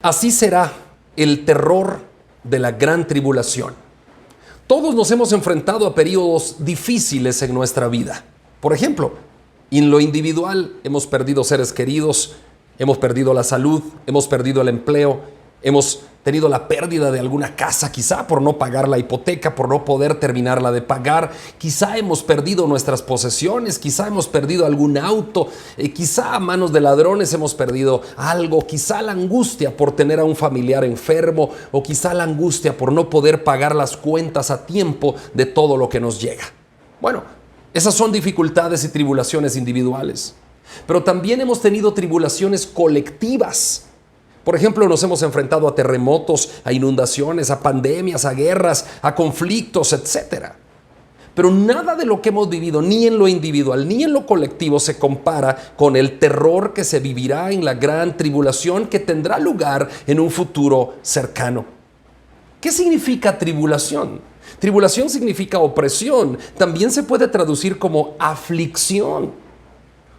Así será el terror de la gran tribulación. Todos nos hemos enfrentado a periodos difíciles en nuestra vida. Por ejemplo, en lo individual hemos perdido seres queridos, hemos perdido la salud, hemos perdido el empleo, hemos tenido la pérdida de alguna casa, quizá por no pagar la hipoteca, por no poder terminarla de pagar. Quizá hemos perdido nuestras posesiones, quizá hemos perdido algún auto, quizá a manos de ladrones hemos perdido algo, quizá la angustia por tener a un familiar enfermo, o quizá la angustia por no poder pagar las cuentas a tiempo de todo lo que nos llega. Bueno, esas son dificultades y tribulaciones individuales, pero también hemos tenido tribulaciones colectivas. Por ejemplo, nos hemos enfrentado a terremotos, a inundaciones, a pandemias, a guerras, a conflictos, etc. Pero nada de lo que hemos vivido, ni en lo individual, ni en lo colectivo, se compara con el terror que se vivirá en la gran tribulación que tendrá lugar en un futuro cercano. ¿Qué significa tribulación? Tribulación significa opresión. También se puede traducir como aflicción.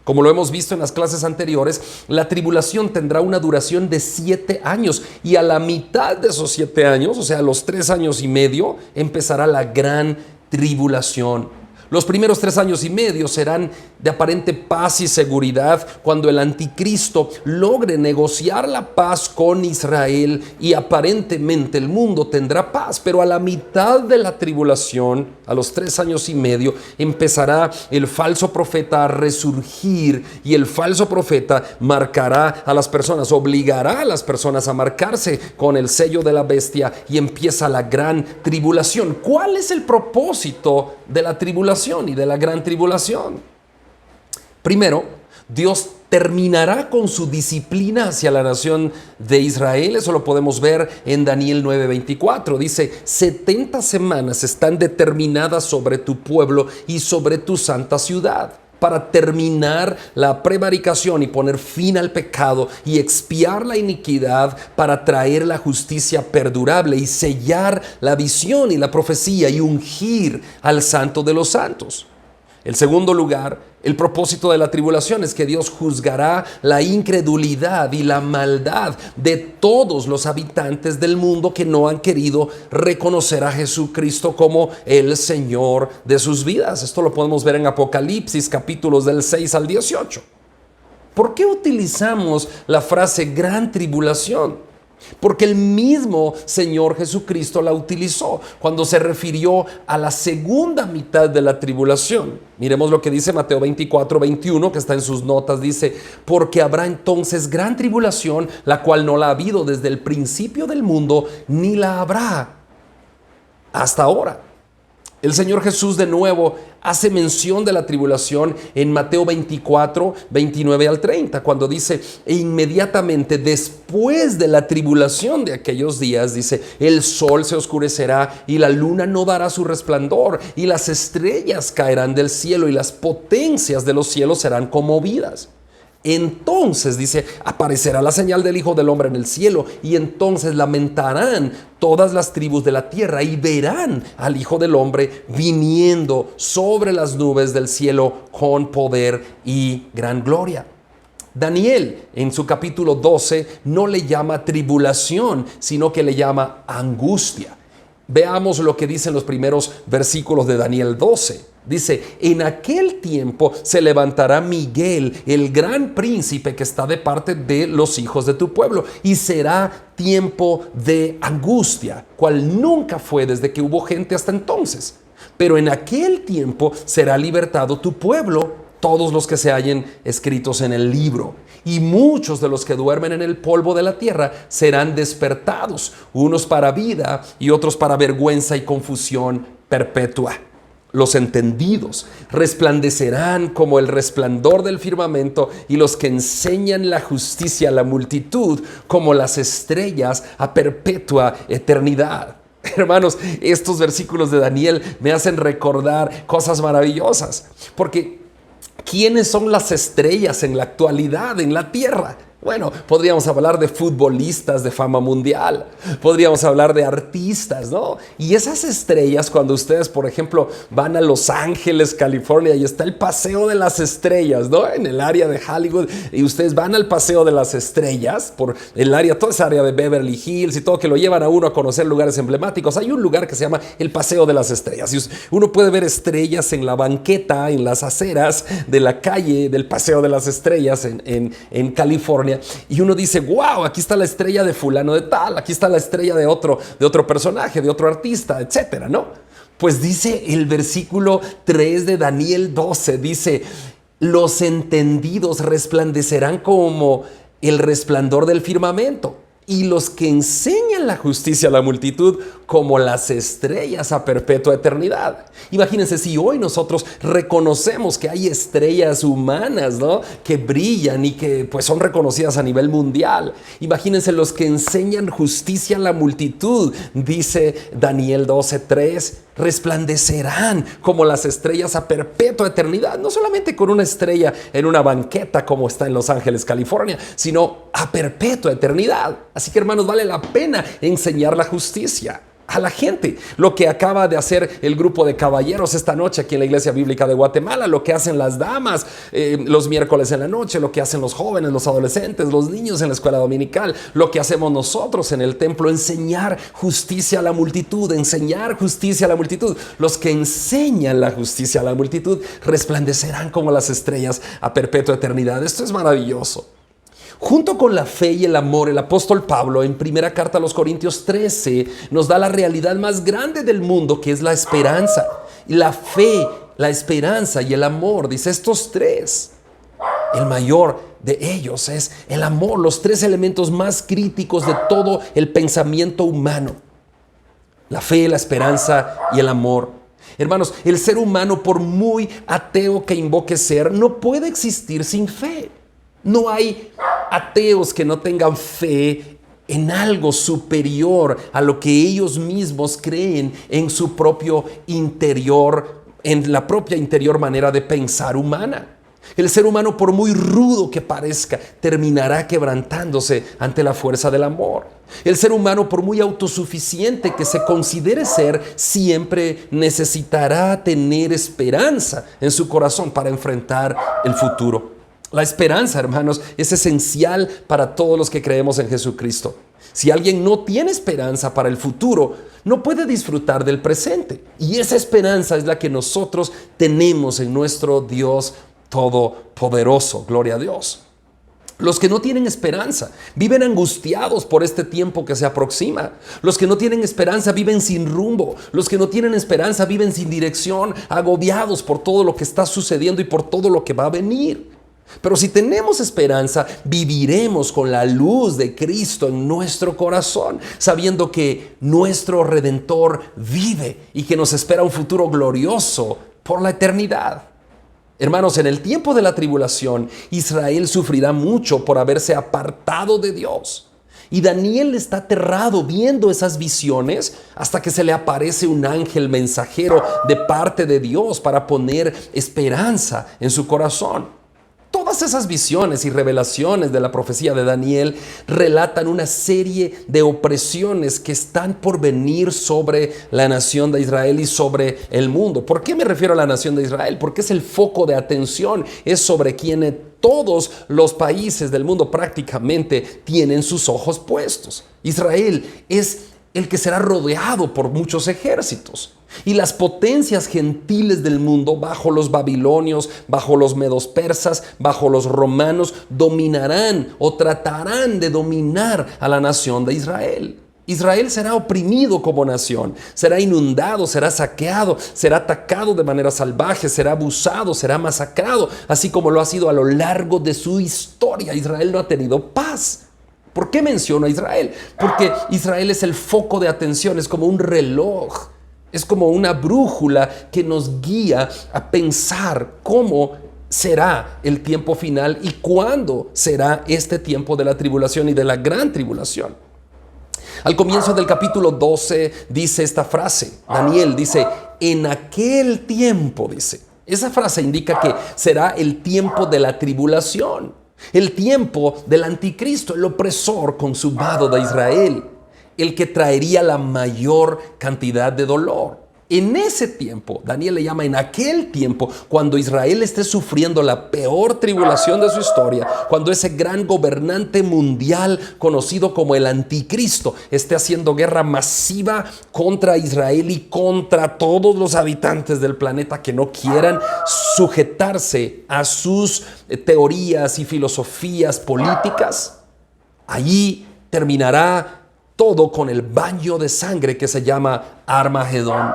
Como lo hemos visto en las clases anteriores, la tribulación tendrá una duración de 7 años y a la mitad de esos 7 años, o sea, a los 3 años y medio, empezará la gran tribulación. Los primeros 3 años y medio serán de aparente paz y seguridad cuando el anticristo logre negociar la paz con Israel y aparentemente el mundo tendrá paz. Pero a la mitad de la tribulación, a los 3 años y medio, empezará el falso profeta a resurgir y el falso profeta marcará a las personas, obligará a las personas a marcarse con el sello de la bestia y empieza la gran tribulación. ¿Cuál es el propósito de la tribulación y de la gran tribulación? Primero, Dios terminará con su disciplina hacia la nación de Israel. Eso lo podemos ver en Daniel 9:24. Dice: 70 semanas están determinadas sobre tu pueblo y sobre tu santa ciudad, para terminar la prevaricación y poner fin al pecado y expiar la iniquidad, para traer la justicia perdurable y sellar la visión y la profecía y ungir al Santo de los santos. En segundo lugar, el propósito de la tribulación es que Dios juzgará la incredulidad y la maldad de todos los habitantes del mundo que no han querido reconocer a Jesucristo como el Señor de sus vidas. Esto lo podemos ver en Apocalipsis, capítulos del 6 al 18. ¿Por qué utilizamos la frase gran tribulación? Porque el mismo Señor Jesucristo la utilizó cuando se refirió a la segunda mitad de la tribulación. Miremos lo que dice Mateo 24:21, que está en sus notas. Dice: porque habrá entonces gran tribulación, la cual no la ha habido desde el principio del mundo, ni la habrá hasta ahora. El Señor Jesús de nuevo hace mención de la tribulación en Mateo 24:29 al 30, cuando dice: e inmediatamente después de la tribulación de aquellos días, dice, el sol se oscurecerá y la luna no dará su resplandor y las estrellas caerán del cielo y las potencias de los cielos serán conmovidas. Entonces, dice, aparecerá la señal del Hijo del Hombre en el cielo, y entonces lamentarán todas las tribus de la tierra y verán al Hijo del Hombre viniendo sobre las nubes del cielo con poder y gran gloria. Daniel, en su capítulo 12, no le llama tribulación, sino que le llama angustia. Veamos lo que dicen los primeros versículos de Daniel 12. Dice: en aquel tiempo se levantará Miguel, el gran príncipe que está de parte de los hijos de tu pueblo, y será tiempo de angustia, cual nunca fue desde que hubo gente hasta entonces. Pero en aquel tiempo será libertado tu pueblo, todos los que se hallen escritos en el libro. Y muchos de los que duermen en el polvo de la tierra serán despertados, unos para vida y otros para vergüenza y confusión perpetua. Los entendidos resplandecerán como el resplandor del firmamento, y los que enseñan la justicia a la multitud como las estrellas a perpetua eternidad. Hermanos, estos versículos de Daniel me hacen recordar cosas maravillosas, porque ¿quiénes son las estrellas en la actualidad en la tierra? Bueno, podríamos hablar de futbolistas de fama mundial, podríamos hablar de artistas, ¿no? Y esas estrellas, cuando ustedes, por ejemplo, van a Los Ángeles, California, y está el Paseo de las Estrellas, ¿no? En el área de Hollywood, y ustedes van al Paseo de las Estrellas, por el área, toda esa área de Beverly Hills y todo, que lo llevan a uno a conocer lugares emblemáticos. Hay un lugar que se llama el Paseo de las Estrellas, y uno puede ver estrellas en la banqueta, en las aceras de la calle del Paseo de las Estrellas en California. Y uno dice, wow, aquí está la estrella de fulano de tal, aquí está la estrella de otro personaje, de otro artista, etcétera, ¿no? Pues dice el versículo 3 de Daniel 12, dice, los entendidos resplandecerán como el resplandor del firmamento, y los que enseñan la justicia a la multitud como las estrellas a perpetua eternidad. Imagínense si hoy nosotros reconocemos que hay estrellas humanas, ¿no?, que brillan y que pues son reconocidas a nivel mundial. Imagínense los que enseñan justicia a la multitud, dice Daniel 12:3, resplandecerán como las estrellas a perpetua eternidad. No solamente con una estrella en una banqueta como está en Los Ángeles, California, sino a perpetua eternidad. Así que, hermanos, vale la pena enseñar la justicia a la gente. Lo que acaba de hacer el grupo de caballeros esta noche aquí en la Iglesia Bíblica de Guatemala, lo que hacen las damas los miércoles en la noche, lo que hacen los jóvenes, los adolescentes, los niños en la escuela dominical, lo que hacemos nosotros en el templo, enseñar justicia a la multitud, enseñar justicia a la multitud. Los que enseñan la justicia a la multitud resplandecerán como las estrellas a perpetua eternidad. Esto es maravilloso. Junto con la fe y el amor, el apóstol Pablo en primera carta a los Corintios 13 nos da la realidad más grande del mundo, que es la esperanza. Y la fe, la esperanza y el amor, dice estos tres. El mayor de ellos es el amor, los tres elementos más críticos de todo el pensamiento humano. La fe, la esperanza y el amor. Hermanos, el ser humano, por muy ateo que invoque ser, no puede existir sin fe. No hay ateos que no tengan fe en algo superior a lo que ellos mismos creen en su propio interior, en la propia interior manera de pensar humana. El ser humano, por muy rudo que parezca, terminará quebrantándose ante la fuerza del amor. El ser humano, por muy autosuficiente que se considere ser, siempre necesitará tener esperanza en su corazón para enfrentar el futuro. La esperanza, hermanos, es esencial para todos los que creemos en Jesucristo. Si alguien no tiene esperanza para el futuro, no puede disfrutar del presente. Y esa esperanza es la que nosotros tenemos en nuestro Dios Todopoderoso. Gloria a Dios. Los que no tienen esperanza viven angustiados por este tiempo que se aproxima. Los que no tienen esperanza viven sin rumbo. Los que no tienen esperanza viven sin dirección, agobiados por todo lo que está sucediendo y por todo lo que va a venir. Pero si tenemos esperanza, viviremos con la luz de Cristo en nuestro corazón, sabiendo que nuestro Redentor vive y que nos espera un futuro glorioso por la eternidad. Hermanos, en el tiempo de la tribulación, Israel sufrirá mucho por haberse apartado de Dios. Y Daniel está aterrado viendo esas visiones hasta que se le aparece un ángel mensajero de parte de Dios para poner esperanza en su corazón. Todas esas visiones y revelaciones de la profecía de Daniel relatan una serie de opresiones que están por venir sobre la nación de Israel y sobre el mundo. ¿Por qué me refiero a la nación de Israel? Porque es el foco de atención, es sobre quienes todos los países del mundo prácticamente tienen sus ojos puestos. Israel es el que será rodeado por muchos ejércitos. Y las potencias gentiles del mundo, bajo los babilonios, bajo los medos persas, bajo los romanos, dominarán o tratarán de dominar a la nación de Israel. Israel será oprimido como nación, será inundado, será saqueado, será atacado de manera salvaje, será abusado, será masacrado, así como lo ha sido a lo largo de su historia. Israel no ha tenido paz. ¿Por qué menciono a Israel? Porque Israel es el foco de atención, es como un reloj. Es como una brújula que nos guía a pensar cómo será el tiempo final y cuándo será este tiempo de la tribulación y de la gran tribulación. Al comienzo del capítulo 12 dice esta frase. Daniel dice, en aquel tiempo, dice. Esa frase indica que será el tiempo de la tribulación. El tiempo del anticristo, el opresor consumado de Israel, el que traería la mayor cantidad de dolor. En ese tiempo, Daniel le llama en aquel tiempo, cuando Israel esté sufriendo la peor tribulación de su historia, cuando ese gran gobernante mundial conocido como el anticristo esté haciendo guerra masiva contra Israel y contra todos los habitantes del planeta que no quieran sujetarse a sus teorías y filosofías políticas. Allí terminará todo con el baño de sangre que se llama Armagedón.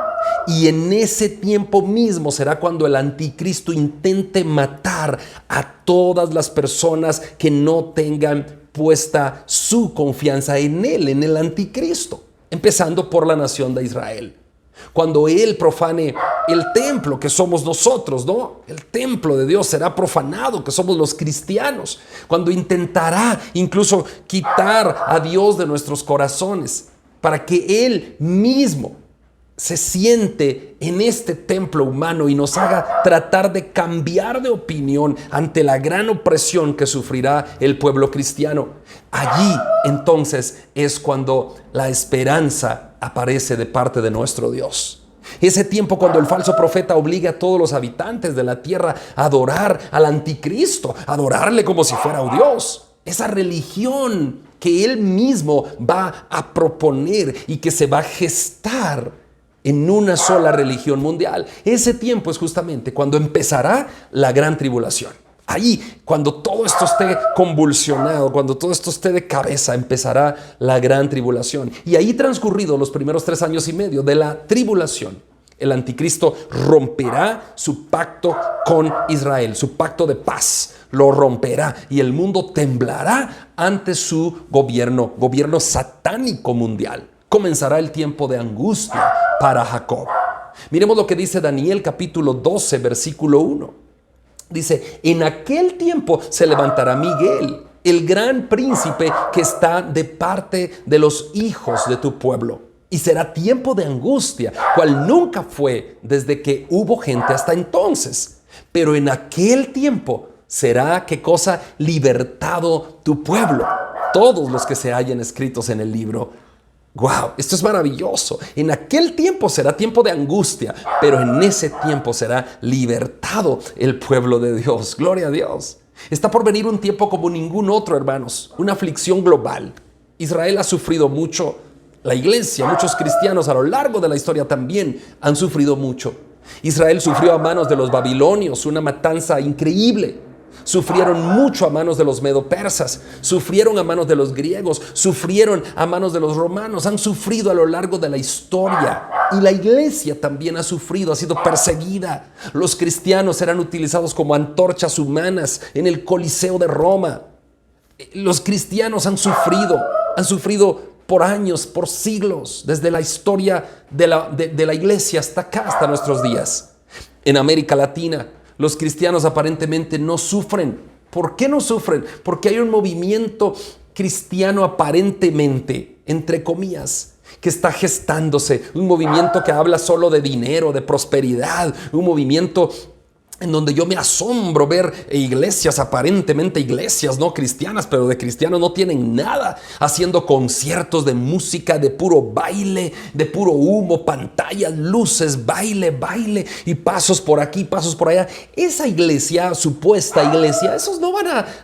Y en ese tiempo mismo será cuando el anticristo intente matar a todas las personas que no tengan puesta su confianza en él, en el anticristo, empezando por la nación de Israel. Cuando él profane el templo que somos nosotros, ¿no? El templo de Dios será profanado, que somos los cristianos. Cuando intentará incluso quitar a Dios de nuestros corazones para que él mismo se siente en este templo humano y nos haga tratar de cambiar de opinión ante la gran opresión que sufrirá el pueblo cristiano. Allí entonces es cuando la esperanza aparece de parte de nuestro Dios. Ese tiempo cuando el falso profeta obliga a todos los habitantes de la tierra a adorar al anticristo, a adorarle como si fuera un Dios. Esa religión que él mismo va a proponer y que se va a gestar en una sola religión mundial. Ese tiempo es justamente cuando empezará la gran tribulación. Ahí, cuando todo esto esté convulsionado, cuando todo esto esté de cabeza, empezará la gran tribulación. Y ahí, transcurridos los primeros 3 años y medio de la tribulación, el anticristo romperá su pacto con Israel, su pacto de paz. Lo romperá y el mundo temblará ante su gobierno satánico mundial. Comenzará el tiempo de angustia para Jacob. Miremos lo que dice Daniel capítulo 12, versículo 1. Dice, en aquel tiempo se levantará Miguel, el gran príncipe que está de parte de los hijos de tu pueblo. Y será tiempo de angustia, cual nunca fue desde que hubo gente hasta entonces. Pero en aquel tiempo será, ¿qué cosa? Libertado tu pueblo. Todos los que se hallen escritos en el libro. ¡Wow! Esto es maravilloso. En aquel tiempo será tiempo de angustia, pero en ese tiempo será libertado el pueblo de Dios. ¡Gloria a Dios! Está por venir un tiempo como ningún otro, hermanos. Una aflicción global. Israel ha sufrido mucho. La iglesia, muchos cristianos a lo largo de la historia también han sufrido mucho. Israel sufrió a manos de los babilonios una matanza increíble. Sufrieron mucho a manos de los medo-persas, sufrieron a manos de los griegos, sufrieron a manos de los romanos, han sufrido a lo largo de la historia. Y la iglesia también ha sufrido, ha sido perseguida. Los cristianos eran utilizados como antorchas humanas en el Coliseo de Roma. Los cristianos han sufrido por años, por siglos, desde la historia de la iglesia hasta acá, hasta nuestros días. En América Latina, los cristianos aparentemente no sufren. ¿Por qué no sufren? Porque hay un movimiento cristiano aparentemente, entre comillas, que está gestándose. Un movimiento que habla solo de dinero, de prosperidad. Un movimiento en donde yo me asombro ver iglesias, aparentemente iglesias no cristianas, pero de cristianos no tienen nada, haciendo conciertos de música, de puro baile, de puro humo, pantallas, luces, baile y pasos por aquí, pasos por allá. Esa iglesia, supuesta iglesia, esos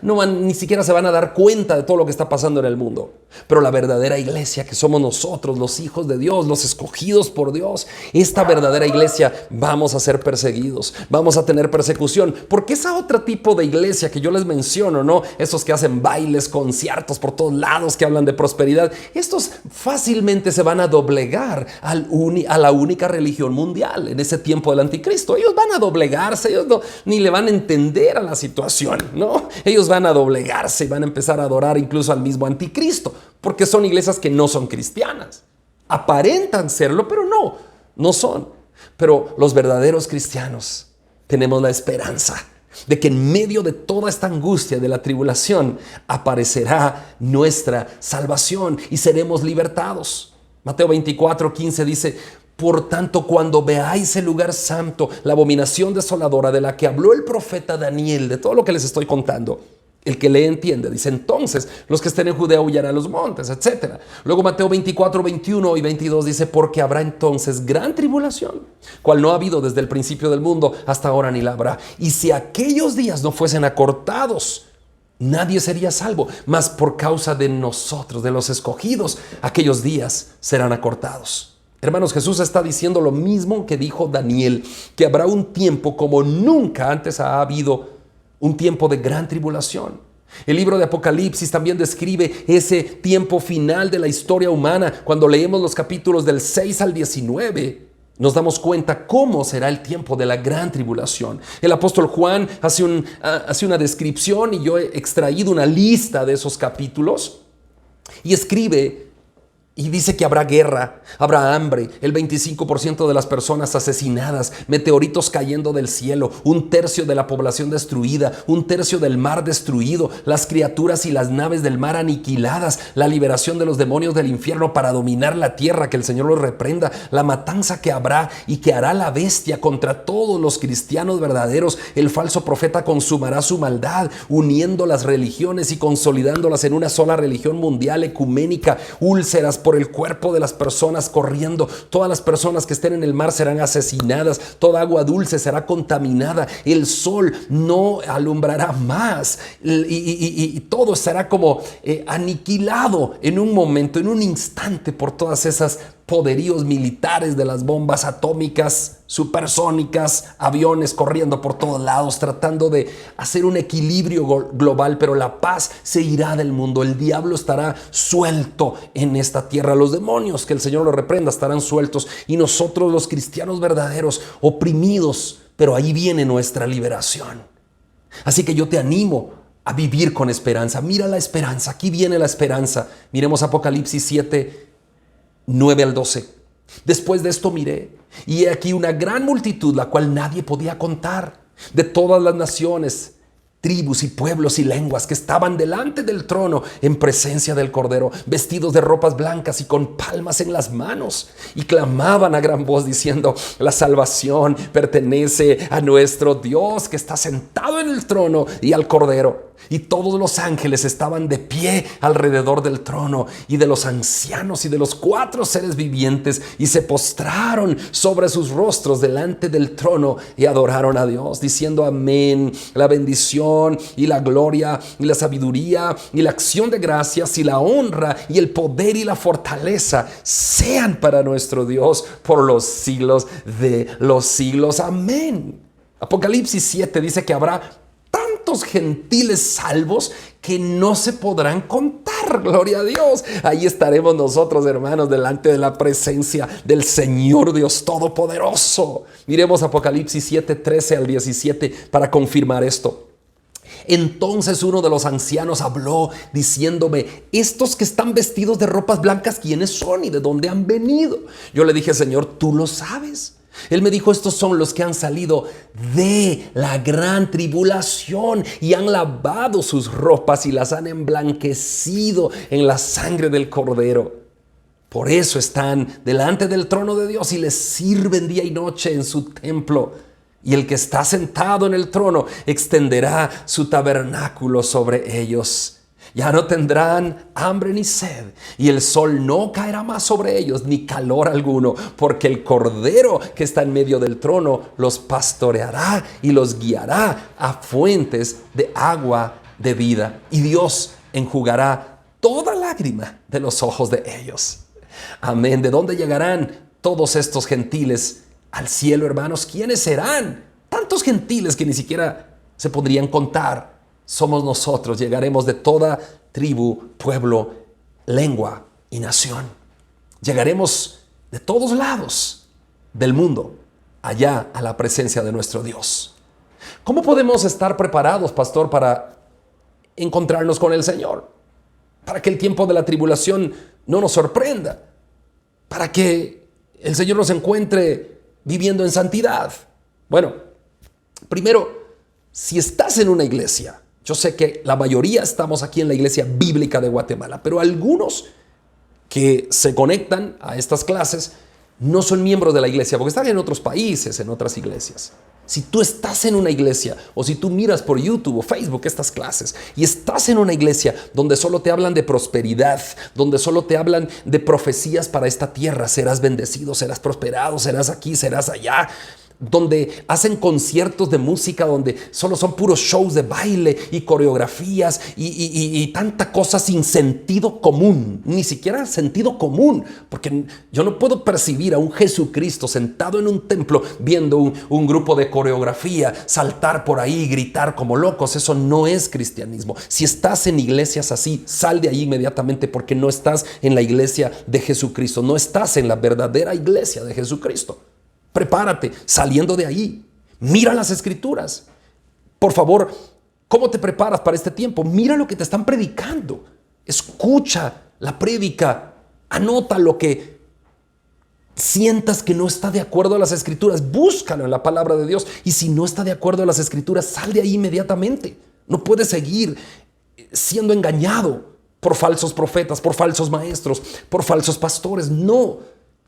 ni siquiera se van a dar cuenta de todo lo que está pasando en el mundo. Pero la verdadera iglesia que somos nosotros, los hijos de Dios, los escogidos por Dios, esta verdadera iglesia vamos a ser perseguidos, vamos a tener persecución, porque esa otro tipo de iglesia que yo les menciono, ¿no? Esos que hacen bailes, conciertos por todos lados, que hablan de prosperidad, estos fácilmente se van a doblegar a la única religión mundial en ese tiempo del anticristo. Ellos van a doblegarse, ellos ni le van a entender a la situación, ¿no? Ellos van a doblegarse y van a empezar a adorar incluso al mismo anticristo, porque son iglesias que no son cristianas. Aparentan serlo, pero no son. Pero los verdaderos cristianos tenemos la esperanza de que en medio de toda esta angustia de la tribulación aparecerá nuestra salvación y seremos libertados. Mateo 24:15 dice: por tanto, cuando veáis el lugar santo, la abominación desoladora de la que habló el profeta Daniel, de todo lo que les estoy contando, El que lee entiende. Dice, entonces los que estén en Judea huyan a los montes, etc. Luego Mateo 24, 21 y 22 dice, porque habrá entonces gran tribulación, cual no ha habido desde el principio del mundo hasta ahora ni la habrá. Y si aquellos días no fuesen acortados, nadie sería salvo, mas por causa de nosotros, de los escogidos, aquellos días serán acortados. Hermanos, Jesús está diciendo lo mismo que dijo Daniel, que habrá un tiempo como nunca antes ha habido, un tiempo de gran tribulación. El libro de Apocalipsis también describe ese tiempo final de la historia humana. Cuando leemos los capítulos del 6 al 19, nos damos cuenta cómo será el tiempo de la gran tribulación. El apóstol Juan hace una descripción y yo he extraído una lista de esos capítulos y escribe y dice que habrá guerra, habrá hambre, el 25% de las personas asesinadas, meteoritos cayendo del cielo, 1/3 de la población destruida, 1/3 del mar destruido, las criaturas y las naves del mar aniquiladas, la liberación de los demonios del infierno para dominar la tierra, que el Señor los reprenda, la matanza que habrá y que hará la bestia contra todos los cristianos verdaderos. El falso profeta consumará su maldad, uniendo las religiones y consolidándolas en una sola religión mundial ecuménica, úlceras por el cuerpo de las personas corriendo. Todas las personas que estén en el mar serán asesinadas. Toda agua dulce será contaminada. El sol no alumbrará más. Y todo será como aniquilado en un momento, en un instante, por todas esas poderíos militares de las bombas atómicas, supersónicas, aviones corriendo por todos lados, tratando de hacer un equilibrio global, pero la paz se irá del mundo. El diablo estará suelto en esta tierra. Los demonios, que el Señor los reprenda, estarán sueltos. Y nosotros, los cristianos verdaderos, oprimidos, pero ahí viene nuestra liberación. Así que yo te animo a vivir con esperanza. Mira la esperanza, aquí viene la esperanza. Miremos Apocalipsis 7, 9 al 12. Después de esto miré, y he aquí una gran multitud, la cual nadie podía contar, de todas las naciones, tribus y pueblos y lenguas, que estaban delante del trono en presencia del Cordero, vestidos de ropas blancas y con palmas en las manos, y clamaban a gran voz diciendo, la salvación pertenece a nuestro Dios, que está sentado en el trono, y al Cordero. Y todos los ángeles estaban de pie alrededor del trono y de los ancianos y de los 4 seres vivientes, y se postraron sobre sus rostros delante del trono y adoraron a Dios, diciendo amén. La bendición y la gloria y la sabiduría y la acción de gracias y la honra y el poder y la fortaleza sean para nuestro Dios por los siglos de los siglos. Amén. Apocalipsis 7 dice que habrá tantos gentiles salvos que no se podrán contar. Gloria a Dios. Ahí estaremos nosotros, hermanos, delante de la presencia del Señor Dios Todopoderoso. Miremos Apocalipsis 7, 13 al 17 para confirmar esto. Entonces uno de los ancianos habló diciéndome, estos que están vestidos de ropas blancas, ¿quiénes son y de dónde han venido? Yo le dije, Señor, tú lo sabes. Él me dijo, estos son los que han salido de la gran tribulación y han lavado sus ropas y las han emblanquecido en la sangre del Cordero. Por eso están delante del trono de Dios y les sirven día y noche en su templo. Y el que está sentado en el trono extenderá su tabernáculo sobre ellos. Ya no tendrán hambre ni sed, y el sol no caerá más sobre ellos, ni calor alguno, porque el Cordero que está en medio del trono los pastoreará y los guiará a fuentes de agua de vida. Y Dios enjugará toda lágrima de los ojos de ellos. Amén. ¿De dónde llegarán todos estos gentiles al cielo, hermanos? ¿Quiénes serán? Tantos gentiles que ni siquiera se podrían contar. Somos nosotros. Llegaremos de toda tribu, pueblo, lengua y nación. Llegaremos de todos lados del mundo allá a la presencia de nuestro Dios. ¿Cómo podemos estar preparados, pastor, para encontrarnos con el Señor? Para que el tiempo de la tribulación no nos sorprenda. Para que el Señor nos encuentre viviendo en santidad. Bueno, primero, si estás en una iglesia, yo sé que la mayoría estamos aquí en la Iglesia Bíblica de Guatemala, pero algunos que se conectan a estas clases no son miembros de la iglesia, porque están en otros países, en otras iglesias. Si tú estás en una iglesia o si tú miras por YouTube o Facebook estas clases y estás en una iglesia donde solo te hablan de prosperidad, donde solo te hablan de profecías para esta tierra, serás bendecido, serás prosperado, serás aquí, serás allá, donde hacen conciertos de música, donde solo son puros shows de baile y coreografías y tanta cosa sin sentido común, ni siquiera sentido común, porque yo no puedo percibir a un Jesucristo sentado en un templo viendo un grupo de coreografía, saltar por ahí, gritar como locos. Eso no es cristianismo. Si estás en iglesias así, sal de ahí inmediatamente, porque no estás en la iglesia de Jesucristo, no estás en la verdadera iglesia de Jesucristo. Prepárate saliendo de ahí. Mira las escrituras. Por favor, ¿cómo te preparas para este tiempo? Mira lo que te están predicando. Escucha la prédica. Anota lo que sientas que no está de acuerdo a las escrituras. Búscalo en la palabra de Dios. Y si no está de acuerdo a las escrituras, sal de ahí inmediatamente. No puedes seguir siendo engañado por falsos profetas, por falsos maestros, por falsos pastores. No,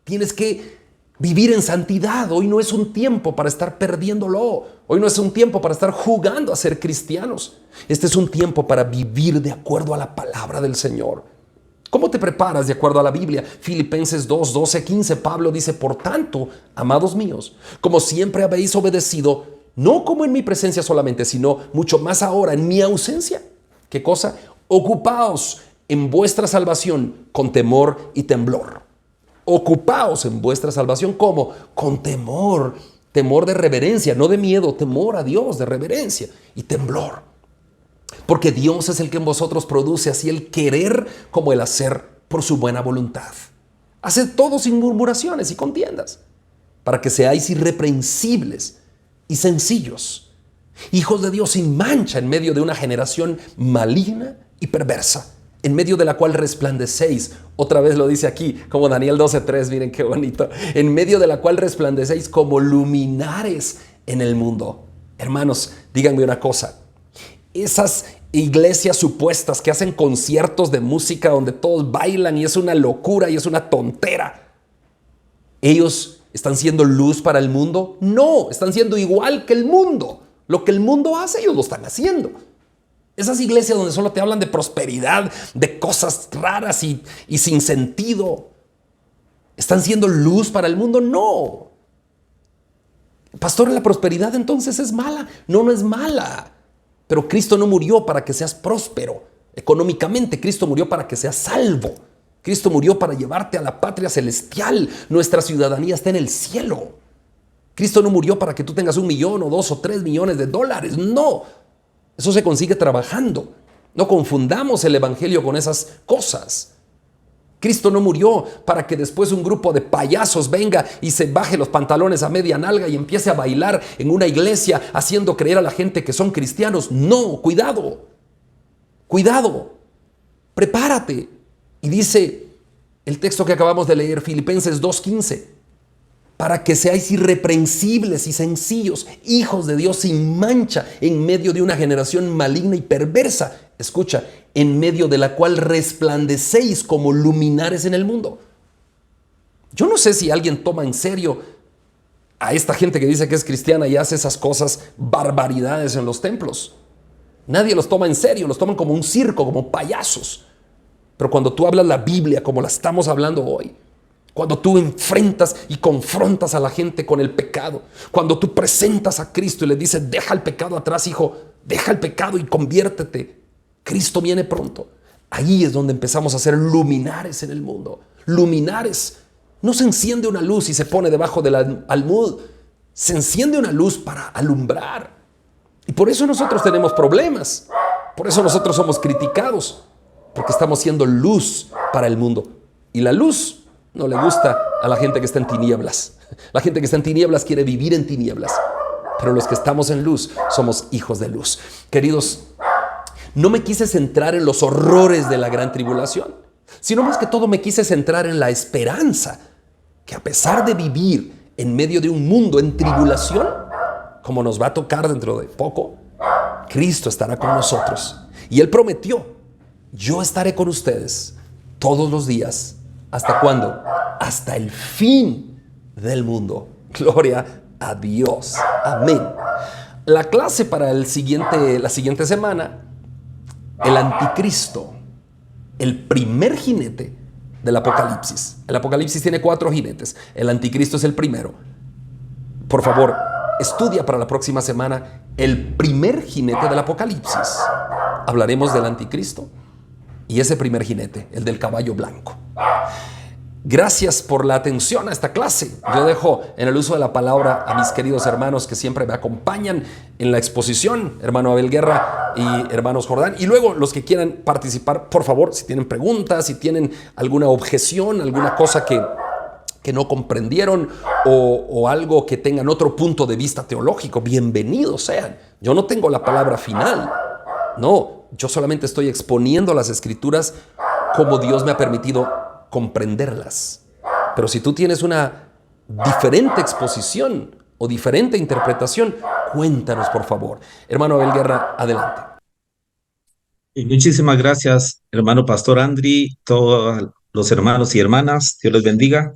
tienes que vivir en santidad. Hoy no es un tiempo para estar perdiéndolo. Hoy no es un tiempo para estar jugando a ser cristianos. Este es un tiempo para vivir de acuerdo a la palabra del Señor. ¿Cómo te preparas de acuerdo a la Biblia? Filipenses 2, 12, 15, Pablo dice: por tanto, amados míos, como siempre habéis obedecido, no como en mi presencia solamente, sino mucho más ahora en mi ausencia. ¿Qué cosa? Ocupaos en vuestra salvación con temor y temblor. Ocupaos en vuestra salvación. ¿Cómo? Con temor. Temor de reverencia, no de miedo. Temor a Dios, de reverencia y temblor. Porque Dios es el que en vosotros produce así el querer como el hacer por su buena voluntad. Haced todo sin murmuraciones y contiendas, para que seáis irreprensibles y sencillos, hijos de Dios sin mancha en medio de una generación maligna y perversa, en medio de la cual resplandecéis. Otra vez lo dice aquí, como Daniel 12:3, miren qué bonito. En medio de la cual resplandecéis como luminares en el mundo. Hermanos, díganme una cosa. Esas iglesias supuestas que hacen conciertos de música donde todos bailan y es una locura y es una tontera, ¿ellos están siendo luz para el mundo? No, están siendo igual que el mundo. Lo que el mundo hace, ellos lo están haciendo. Esas iglesias donde solo te hablan de prosperidad, de cosas raras y sin sentido, ¿están siendo luz para el mundo? No. Pastor, ¿la prosperidad entonces es mala? No, no es mala. Pero Cristo no murió para que seas próspero económicamente. Cristo murió para que seas salvo. Cristo murió para llevarte a la patria celestial. Nuestra ciudadanía está en el cielo. Cristo no murió para que tú tengas 1 millón o 2 o 3 millones de dólares. No. Eso se consigue trabajando. No confundamos el evangelio con esas cosas. Cristo no murió para que después un grupo de payasos venga y se baje los pantalones a media nalga y empiece a bailar en una iglesia haciendo creer a la gente que son cristianos. No, cuidado, cuidado, prepárate. Y dice el texto que acabamos de leer, Filipenses 2:15, para que seáis irreprensibles y sencillos, hijos de Dios sin mancha, en medio de una generación maligna y perversa. Escucha, en medio de la cual resplandecéis como luminares en el mundo. Yo no sé si alguien toma en serio a esta gente que dice que es cristiana y hace esas cosas, barbaridades en los templos. Nadie los toma en serio, los toman como un circo, como payasos. Pero cuando tú hablas la Biblia como la estamos hablando hoy, cuando tú enfrentas y confrontas a la gente con el pecado, cuando tú presentas a Cristo y le dices: deja el pecado atrás, hijo, deja el pecado y conviértete, Cristo viene pronto. Ahí es donde empezamos a ser luminares en el mundo. Luminares. No se enciende una luz y se pone debajo del almud. Se enciende una luz para alumbrar. Y por eso nosotros tenemos problemas. Por eso nosotros somos criticados. Porque estamos siendo luz para el mundo. Y la luz no le gusta a la gente que está en tinieblas. La gente que está en tinieblas quiere vivir en tinieblas. Pero los que estamos en luz somos hijos de luz. Queridos, no me quise centrar en los horrores de la gran tribulación, sino más que todo me quise centrar en la esperanza que, a pesar de vivir en medio de un mundo en tribulación, como nos va a tocar dentro de poco, Cristo estará con nosotros. Y Él prometió: yo estaré con ustedes todos los días. ¿Hasta cuándo? Hasta el fin del mundo. Gloria a Dios. Amén. La clase para la siguiente semana, el anticristo, el primer jinete del Apocalipsis. El Apocalipsis tiene 4 jinetes. El anticristo es el primero. Por favor, estudia para la próxima semana el primer jinete del Apocalipsis. Hablaremos del anticristo y ese primer jinete, el del caballo blanco. Gracias por la atención a esta clase. Yo dejo en el uso de la palabra a mis queridos hermanos que siempre me acompañan en la exposición, hermano Abel Guerra y hermanos Jordán. Y luego los que quieran participar, por favor, si tienen preguntas, si tienen alguna objeción, alguna cosa que no comprendieron o algo que tengan otro punto de vista teológico, bienvenidos sean. Yo no tengo la palabra final. No, yo solamente estoy exponiendo las Escrituras como Dios me ha permitido comprenderlas. Pero si tú tienes una diferente exposición o diferente interpretación, cuéntanos por favor. Hermano Abel Guerra, adelante. Y muchísimas gracias, hermano Pastor Andri, todos los hermanos y hermanas, Dios les bendiga.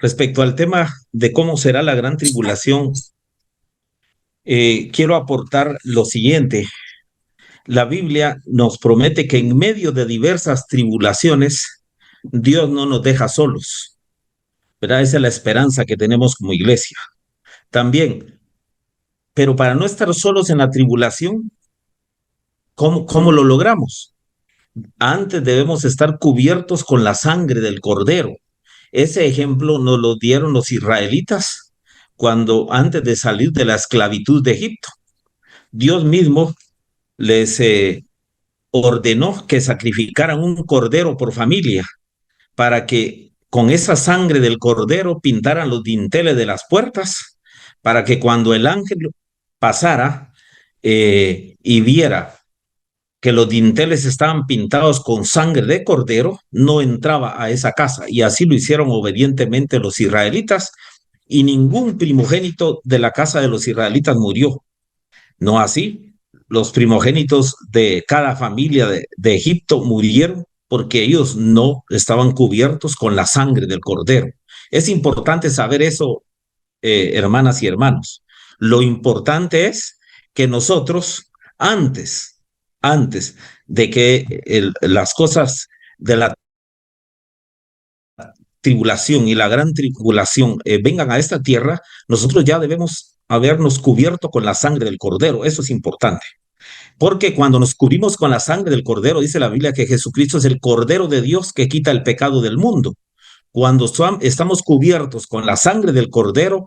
Respecto al tema de cómo será la gran tribulación, quiero aportar lo siguiente. La Biblia nos promete que en medio de diversas tribulaciones, Dios no nos deja solos, ¿verdad? Esa es la esperanza que tenemos como iglesia. También, pero para no estar solos en la tribulación, ¿cómo lo logramos? Antes debemos estar cubiertos con la sangre del Cordero. Ese ejemplo nos lo dieron los israelitas cuando antes de salir de la esclavitud de Egipto. Dios mismo les ordenó que sacrificaran un cordero por familia para que con esa sangre del cordero pintaran los dinteles de las puertas, para que cuando el ángel pasara y viera que los dinteles estaban pintados con sangre de cordero, no entraba a esa casa. Y así lo hicieron obedientemente los israelitas, y ningún primogénito de la casa de los israelitas murió. No así, los primogénitos de cada familia de Egipto murieron porque ellos no estaban cubiertos con la sangre del cordero. Es importante saber eso, hermanas y hermanos. Lo importante es que nosotros, antes de que las cosas de la tribulación y la gran tribulación vengan a esta tierra, nosotros ya debemos habernos cubierto con la sangre del cordero. Eso es importante. Porque cuando nos cubrimos con la sangre del cordero, dice la Biblia que Jesucristo es el cordero de Dios que quita el pecado del mundo. Cuando estamos cubiertos con la sangre del cordero,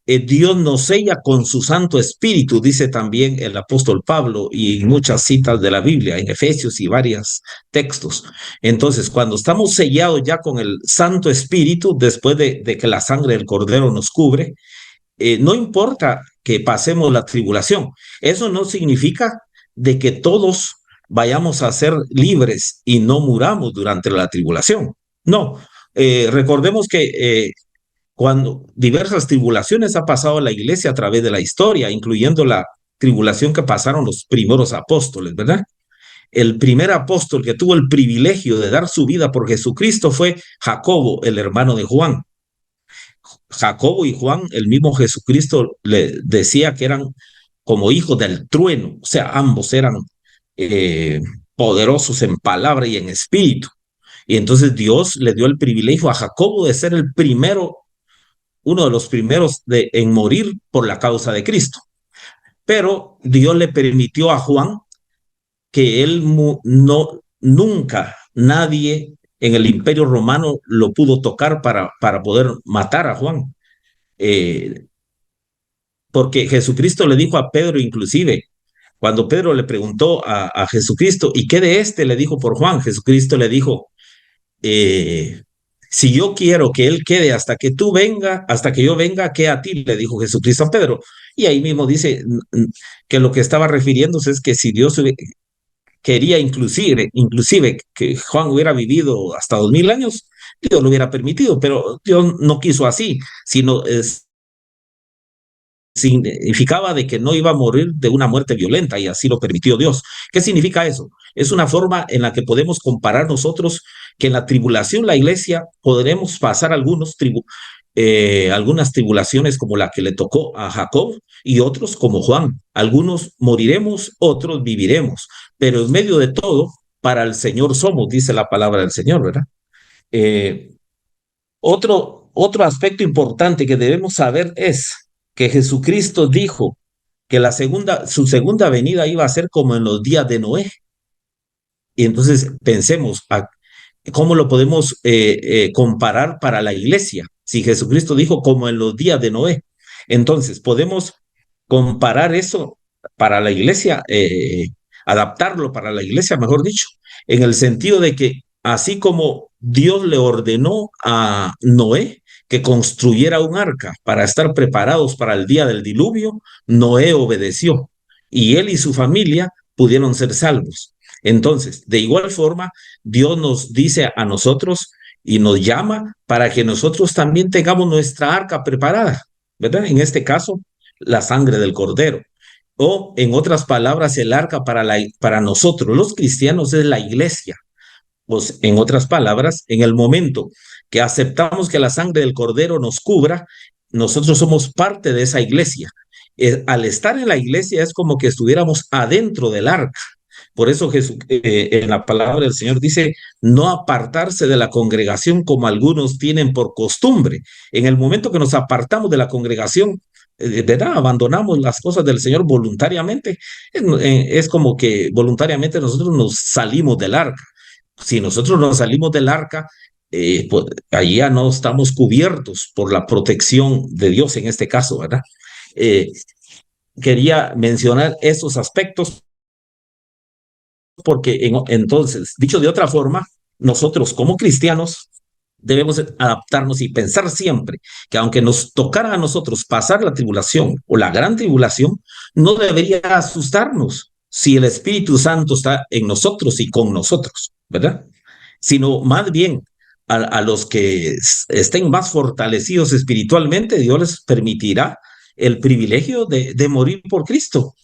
Dios nos sella con su Santo Espíritu, dice también el apóstol Pablo y muchas citas de la Biblia, en Efesios y varios textos. Entonces, cuando estamos sellados ya con el Santo Espíritu, después de que la sangre del Cordero nos cubre, no importa que pasemos la tribulación. Eso no significa de que todos vayamos a ser libres y no muramos durante la tribulación. No, recordemos que cuando diversas tribulaciones ha pasado la iglesia a través de la historia, incluyendo la tribulación que pasaron los primeros apóstoles, ¿verdad? El primer apóstol que tuvo el privilegio de dar su vida por Jesucristo fue Jacobo, el hermano de Juan. Jacobo y Juan, el mismo Jesucristo le decía que eran como hijos del trueno, o sea, ambos eran eh, poderosos en palabra y en espíritu. Y entonces Dios le dio el privilegio a Jacobo de ser el primero, uno de los primeros en morir por la causa de Cristo. Pero Dios le permitió a Juan que él nunca nadie en el Imperio Romano lo pudo tocar para poder matar a Juan. Eh, porque Jesucristo le dijo a Pedro, inclusive, cuando Pedro le preguntó a Jesucristo, ¿y qué de este? Le dijo por Juan. Jesucristo le dijo, si yo quiero que él quede hasta que tú venga, hasta que yo venga, ¿qué a ti? Le dijo Jesucristo a Pedro. Y ahí mismo dice que lo que estaba refiriéndose es que si Dios quería inclusive que Juan hubiera vivido hasta 2000 años, Dios lo hubiera permitido, pero Dios no quiso así, sino significaba de que no iba a morir de una muerte violenta y así lo permitió Dios. ¿Qué significa eso? Es una forma en la que podemos comparar nosotros que en la tribulación la iglesia podremos pasar algunos algunas tribulaciones como la que le tocó a Jacob y otros como Juan. Algunos moriremos, otros viviremos, pero en medio de todo, para el Señor somos, dice la palabra del Señor, ¿verdad? Eh, otro aspecto importante que debemos saber es que Jesucristo dijo que su segunda venida iba a ser como en los días de Noé. Y entonces pensemos, ¿cómo lo podemos comparar para la iglesia? Si Jesucristo dijo como en los días de Noé, entonces podemos comparar eso para la iglesia, adaptarlo para la iglesia, mejor dicho, en el sentido de que así como Dios le ordenó a Noé que construyera un arca para estar preparados para el día del diluvio, Noé obedeció y él y su familia pudieron ser salvos. Entonces, de igual forma, Dios nos dice a nosotros y nos llama para que nosotros también tengamos nuestra arca preparada, ¿verdad? En este caso, la sangre del cordero. O, en otras palabras, el arca para nosotros, los cristianos, es la iglesia. Pues, en otras palabras, en el momento que aceptamos que la sangre del cordero nos cubra, nosotros somos parte de esa iglesia. Al estar en la iglesia es como que estuviéramos adentro del arca. Por eso Jesús, en la palabra del Señor dice, no apartarse de la congregación como algunos tienen por costumbre. En el momento que nos apartamos de la congregación, ¿verdad? Abandonamos las cosas del Señor voluntariamente. Es como que voluntariamente nosotros nos salimos del arca. Si nosotros nos salimos del arca, pues allí ya no estamos cubiertos por la protección de Dios en este caso, ¿verdad? Eh, Quería mencionar esos aspectos porque entonces, dicho de otra forma, nosotros como cristianos debemos adaptarnos y pensar siempre que aunque nos tocara a nosotros pasar la tribulación o la gran tribulación, no debería asustarnos si el Espíritu Santo está en nosotros y con nosotros, ¿verdad? Sino más bien a los que estén más fortalecidos espiritualmente, Dios les permitirá el privilegio de morir por Cristo.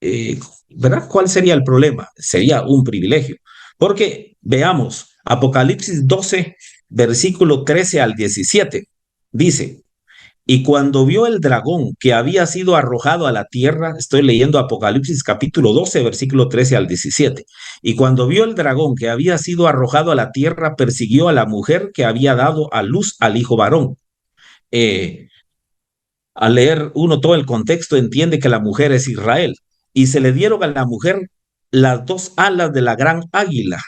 eh, ¿Verdad? ¿Cuál sería el problema? Sería un privilegio. Porque veamos, Apocalipsis 12, versículo 13 al 17, dice, y cuando vio el dragón que había sido arrojado a la tierra, estoy leyendo Apocalipsis capítulo 12, versículo 13 al 17, y cuando vio el dragón que había sido arrojado a la tierra, persiguió a la mujer que había dado a luz al hijo varón. Eh, Al leer uno todo el contexto, entiende que la mujer es Israel. Y se le dieron a la mujer las dos alas de la gran águila.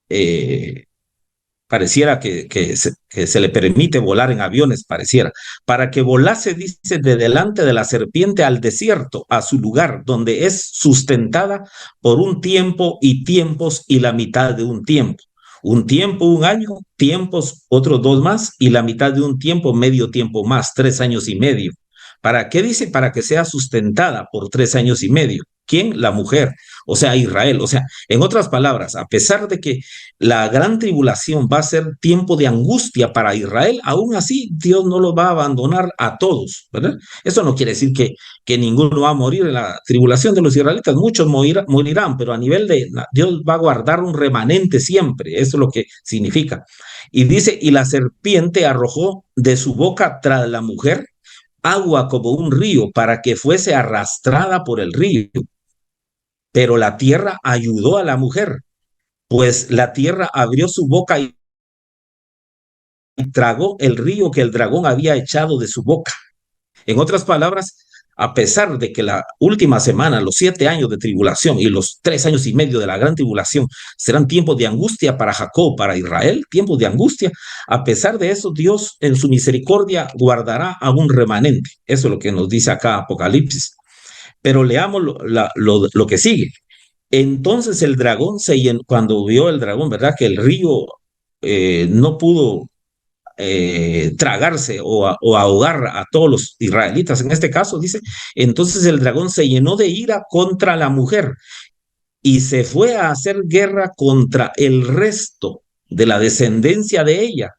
Eh, Pareciera que se le permite volar en aviones, pareciera, para que volase, dice, de delante de la serpiente al desierto, a su lugar, donde es sustentada por un tiempo y tiempos y la mitad de un tiempo. Un tiempo, un año, tiempos, otros dos más, y la mitad de un tiempo, medio tiempo más, 3 años y medio. ¿Para qué dice? Para que sea sustentada por 3 años y medio. ¿Quién? La mujer, o sea, Israel. O sea, en otras palabras, a pesar de que la gran tribulación va a ser tiempo de angustia para Israel, aún así Dios no los va a abandonar a todos, ¿verdad? Eso no quiere decir que ninguno va a morir en la tribulación de los israelitas, muchos morirán, pero a nivel de Dios va a guardar un remanente siempre, eso es lo que significa. Y dice, y la serpiente arrojó de su boca tras la mujer agua como un río para que fuese arrastrada por el río. Pero la tierra ayudó a la mujer, pues la tierra abrió su boca y tragó el río que el dragón había echado de su boca. En otras palabras, a pesar de que la última semana, los 7 años de tribulación y los 3 años y medio de la gran tribulación serán tiempos de angustia para Jacob, para Israel, tiempos de angustia, a pesar de eso, Dios en su misericordia guardará a un remanente. Eso es lo que nos dice acá Apocalipsis. Pero leamos lo que sigue. Entonces el dragón cuando vio el dragón, ¿verdad? Que el río no pudo tragarse o ahogar a todos los israelitas. En este caso, dice, entonces el dragón se llenó de ira contra la mujer y se fue a hacer guerra contra el resto de la descendencia de ella.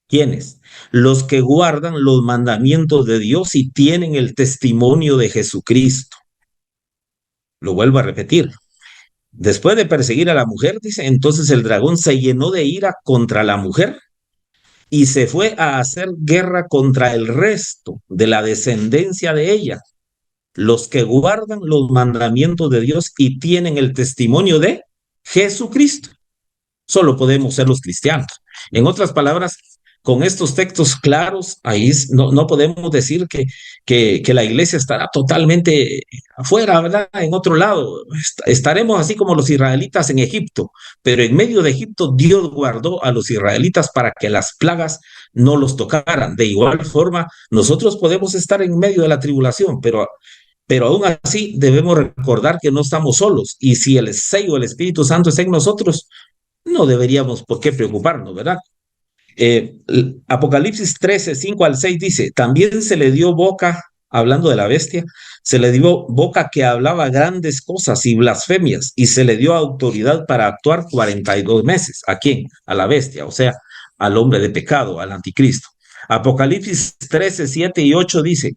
¿Quiénes? Los que guardan los mandamientos de Dios y tienen el testimonio de Jesucristo. Lo vuelvo a repetir. Después de perseguir a la mujer, dice, entonces el dragón se llenó de ira contra la mujer y se fue a hacer guerra contra el resto de la descendencia de ella, los que guardan los mandamientos de Dios y tienen el testimonio de Jesucristo. Solo podemos ser los cristianos. En otras palabras, con estos textos claros, ahí no podemos decir que la iglesia estará totalmente afuera, ¿verdad? En otro lado, estaremos así como los israelitas en Egipto, pero en medio de Egipto Dios guardó a los israelitas para que las plagas no los tocaran. De igual forma, nosotros podemos estar en medio de la tribulación, pero aún así debemos recordar que no estamos solos, y si el sello del Espíritu Santo está en nosotros, no deberíamos por qué preocuparnos, ¿verdad? Apocalipsis 13, 5 al 6 dice, también se le dio boca, hablando de la bestia, se le dio boca que hablaba grandes cosas y blasfemias, y se le dio autoridad para actuar 42 meses. ¿A quién? A la bestia, o sea, al hombre de pecado, al anticristo. Apocalipsis 13, 7 y 8 dice,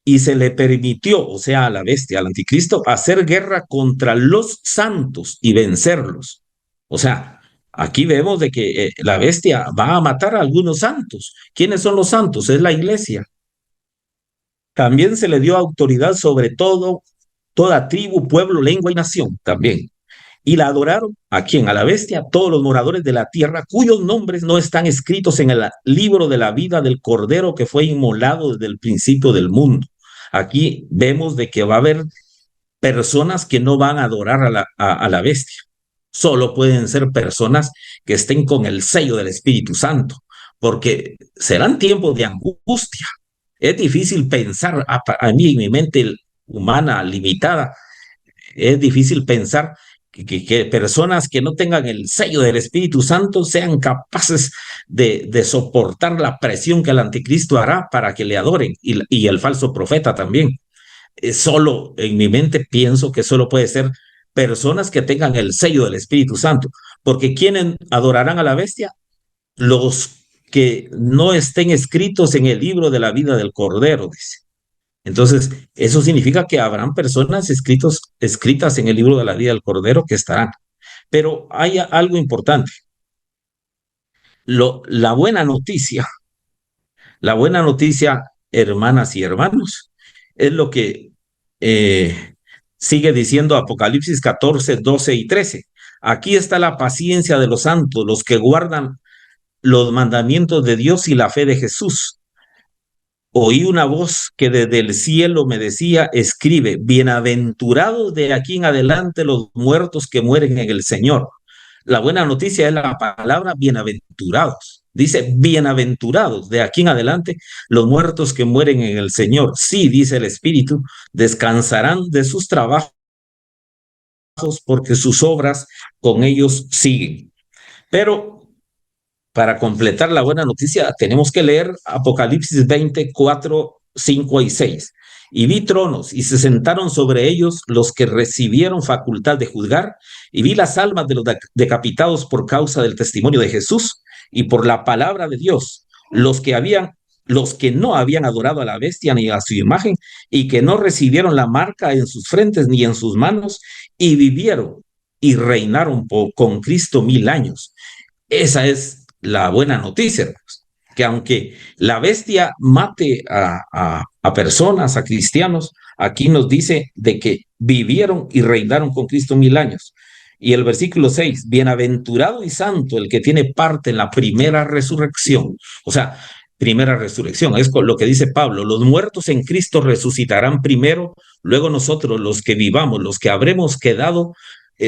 y se le permitió, o sea, a la bestia, al anticristo, hacer guerra contra los santos y vencerlos. O sea, aquí vemos de que la bestia va a matar a algunos santos. ¿Quiénes son los santos? Es la iglesia. También se le dio autoridad sobre todo, toda tribu, pueblo, lengua y nación también. Y la adoraron, ¿a quién? A la bestia, todos los moradores de la tierra, cuyos nombres no están escritos en el libro de la vida del Cordero que fue inmolado desde el principio del mundo. Aquí vemos de que va a haber personas que no van a adorar a la bestia. Solo pueden ser personas que estén con el sello del Espíritu Santo, porque serán tiempos de angustia. Es difícil pensar, a mí en mi mente humana limitada, es difícil pensar que personas que no tengan el sello del Espíritu Santo sean capaces de soportar la presión que el anticristo hará para que le adoren, y el falso profeta también. Solo en mi mente pienso que solo puede ser personas que tengan el sello del Espíritu Santo, porque ¿quiénes adorarán a la bestia? Los que no estén escritos en el libro de la vida del Cordero, dice. Entonces, eso significa que habrán personas escritas en el libro de la vida del Cordero que estarán. Pero hay algo importante. La buena noticia, hermanas y hermanos, es lo que sigue diciendo Apocalipsis 14, 12 y 13. Aquí está la paciencia de los santos, los que guardan los mandamientos de Dios y la fe de Jesús. Oí una voz que desde el cielo me decía, escribe, bienaventurados de aquí en adelante los muertos que mueren en el Señor. La buena noticia es la palabra bienaventurados. Dice, bienaventurados de aquí en adelante los muertos que mueren en el Señor. Sí, dice el Espíritu, descansarán de sus trabajos porque sus obras con ellos siguen. Pero para completar la buena noticia, tenemos que leer Apocalipsis 24, 5 y 6. Y vi tronos, y se sentaron sobre ellos los que recibieron facultad de juzgar, y vi las almas de los decapitados por causa del testimonio de Jesús y por la palabra de Dios, los que no habían adorado a la bestia ni a su imagen, y que no recibieron la marca en sus frentes ni en sus manos, y vivieron y reinaron con Cristo 1000 años. Esa es la buena noticia, hermanos, que aunque la bestia mate a personas, a cristianos, aquí nos dice de que vivieron y reinaron con Cristo 1000 años. Y el versículo 6, bienaventurado y santo el que tiene parte en la primera resurrección. O sea, primera resurrección, es lo que dice Pablo, los muertos en Cristo resucitarán primero, luego nosotros los que vivamos, los que habremos quedado,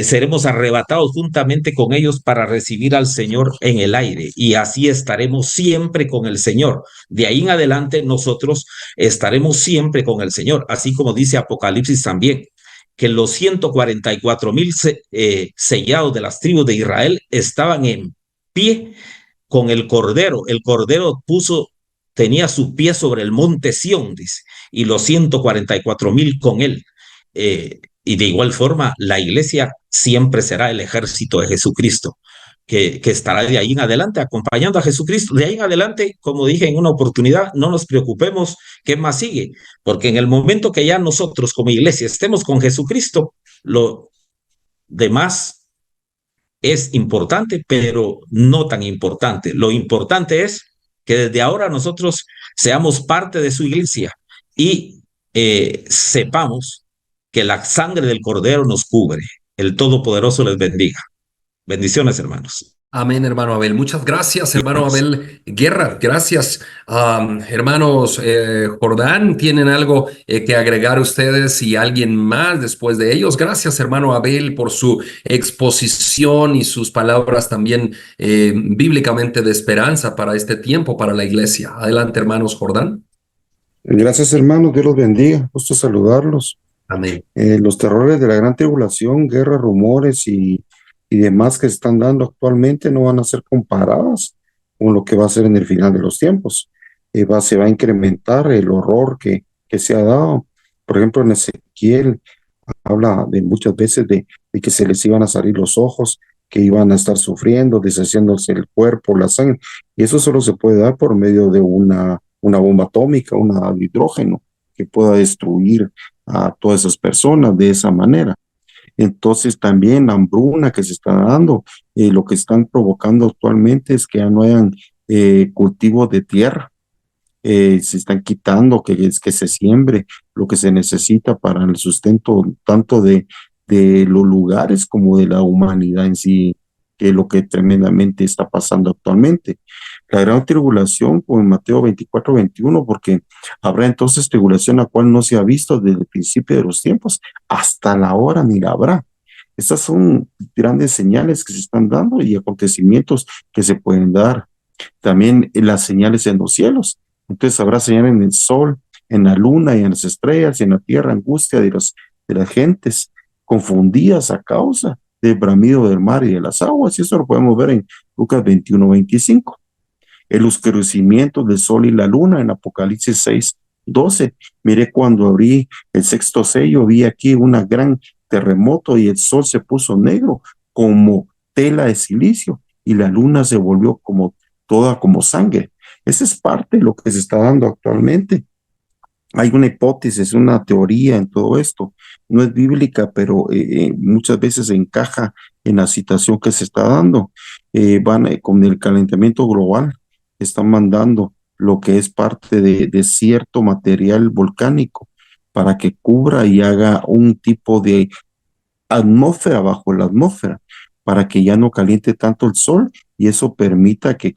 seremos arrebatados juntamente con ellos para recibir al Señor en el aire, y así estaremos siempre con el Señor. De ahí en adelante nosotros estaremos siempre con el Señor, así como dice Apocalipsis también, que los 144,000 sellados de las tribus de Israel estaban en pie con el Cordero. El Cordero tenía su pie sobre el monte Sión, dice, y los 144,000 con él. Y de igual forma, la iglesia siempre será el ejército de Jesucristo, que estará de ahí en adelante acompañando a Jesucristo. De ahí en adelante, como dije en una oportunidad, no nos preocupemos qué más sigue, porque en el momento que ya nosotros como iglesia estemos con Jesucristo, lo demás es importante, pero no tan importante. Lo importante es que desde ahora nosotros seamos parte de su iglesia y sepamos que la sangre del Cordero nos cubre. El Todopoderoso les bendiga. Bendiciones, hermanos. Amén, hermano Abel. Muchas gracias, hermano Bendiciones. Abel Guerra. Gracias. Hermanos Jordán, ¿tienen algo que agregar ustedes y alguien más después de ellos? Gracias, hermano Abel, por su exposición y sus palabras también bíblicamente de esperanza para este tiempo, para la iglesia. Adelante, hermanos Jordán. Gracias, hermanos. Dios los bendiga. Gusto saludarlos. Amén. Los terrores de la gran tribulación, guerras, rumores y demás que se están dando actualmente no van a ser comparadas con lo que va a ser en el final de los tiempos. Se va a incrementar el horror que se ha dado. Por ejemplo, en Ezequiel habla de muchas veces de que se les iban a salir los ojos, que iban a estar sufriendo, deshaciéndose el cuerpo, la sangre. Y eso solo se puede dar por medio de una bomba atómica, una de hidrógeno, que pueda destruir a todas esas personas de esa manera. Entonces también la hambruna que se está dando, lo que están provocando actualmente es que ya no hayan cultivos de tierra, se están quitando que se siembre lo que se necesita para el sustento tanto de los lugares como de la humanidad en sí, que es lo que tremendamente está pasando actualmente. La gran tribulación, como en Mateo 24-21, porque habrá entonces tribulación la cual no se ha visto desde el principio de los tiempos hasta la hora ni la habrá. Estas son grandes señales que se están dando y acontecimientos que se pueden dar. También las señales en los cielos. Entonces habrá señales en el sol, en la luna y en las estrellas y en la tierra, angustia de las gentes confundidas a causa del bramido del mar y de las aguas. Y eso lo podemos ver en Lucas 21-25. El oscurecimiento del sol y la luna en Apocalipsis 6-12. Miré cuando abrí el sexto sello, vi aquí una gran terremoto y el sol se puso negro como tela de silicio y la luna se volvió toda como sangre. Esa es parte de lo que se está dando actualmente. Hay una hipótesis, una teoría en todo esto. No es bíblica, pero muchas veces encaja en la situación que se está dando. Con el calentamiento global, están mandando lo que es parte de cierto material volcánico para que cubra y haga un tipo de atmósfera bajo la atmósfera, para que ya no caliente tanto el sol y eso permita que,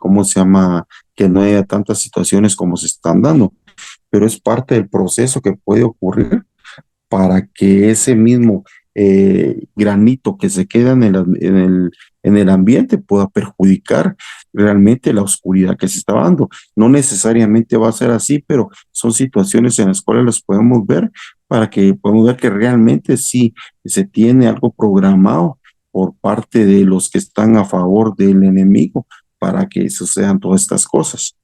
que no haya tantas situaciones como se están dando. Pero es parte del proceso que puede ocurrir para que ese mismo granito que se queda en el ambiente pueda perjudicar realmente la oscuridad que se está dando. No necesariamente va a ser así, pero son situaciones en las cuales las podemos ver para que podamos ver que realmente sí se tiene algo programado por parte de los que están a favor del enemigo para que sucedan todas estas cosas.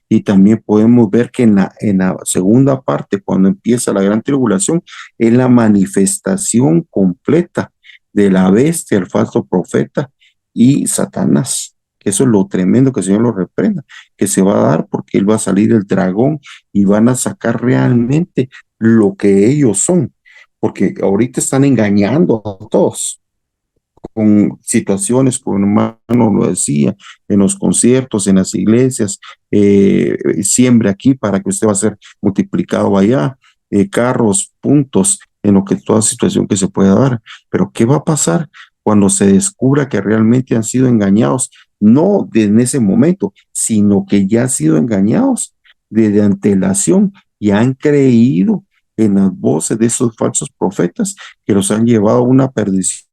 Y también podemos ver que en la segunda parte, cuando empieza la gran tribulación, es la manifestación completa de la bestia, el falso profeta y Satanás. Eso es lo tremendo, que el Señor lo reprenda, que se va a dar porque él va a salir el dragón y van a sacar realmente lo que ellos son, porque ahorita están engañando a todos con situaciones, como hermano lo decía, en los conciertos, en las iglesias, siembre aquí para que usted va a ser multiplicado allá, carros, puntos, en lo que toda situación que se pueda dar. Pero ¿qué va a pasar cuando se descubra que realmente han sido engañados? No en ese momento, sino que ya han sido engañados desde antelación y han creído en las voces de esos falsos profetas que los han llevado a una perdición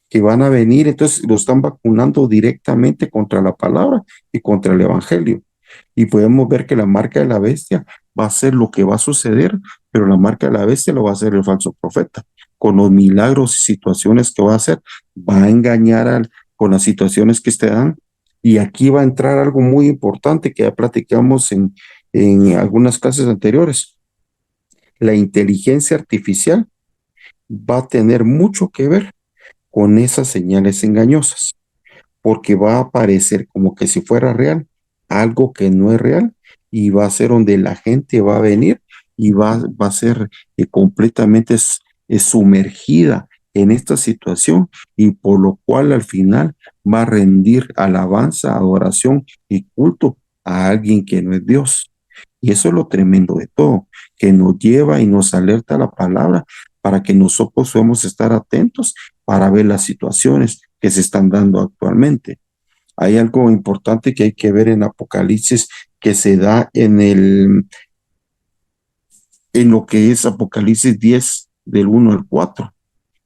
que van a venir, entonces lo están vacunando directamente contra la palabra y contra el evangelio. Y podemos ver que la marca de la bestia va a ser lo que va a suceder, pero la marca de la bestia lo va a hacer el falso profeta. Con los milagros y situaciones que va a hacer, va a engañar con las situaciones que se dan. Y aquí va a entrar algo muy importante que ya platicamos en algunas clases anteriores. La inteligencia artificial va a tener mucho que ver con esas señales engañosas, porque va a aparecer como que si fuera real, algo que no es real, y va a ser donde la gente va a venir y va a ser completamente sumergida en esta situación y por lo cual al final va a rendir alabanza, adoración y culto a alguien que no es Dios. Y eso es lo tremendo de todo, que nos lleva y nos alerta la palabra para que nosotros podamos estar atentos para ver las situaciones que se están dando actualmente. Hay algo importante que hay que ver en Apocalipsis que se da en lo que es Apocalipsis 10 del 1 al 4,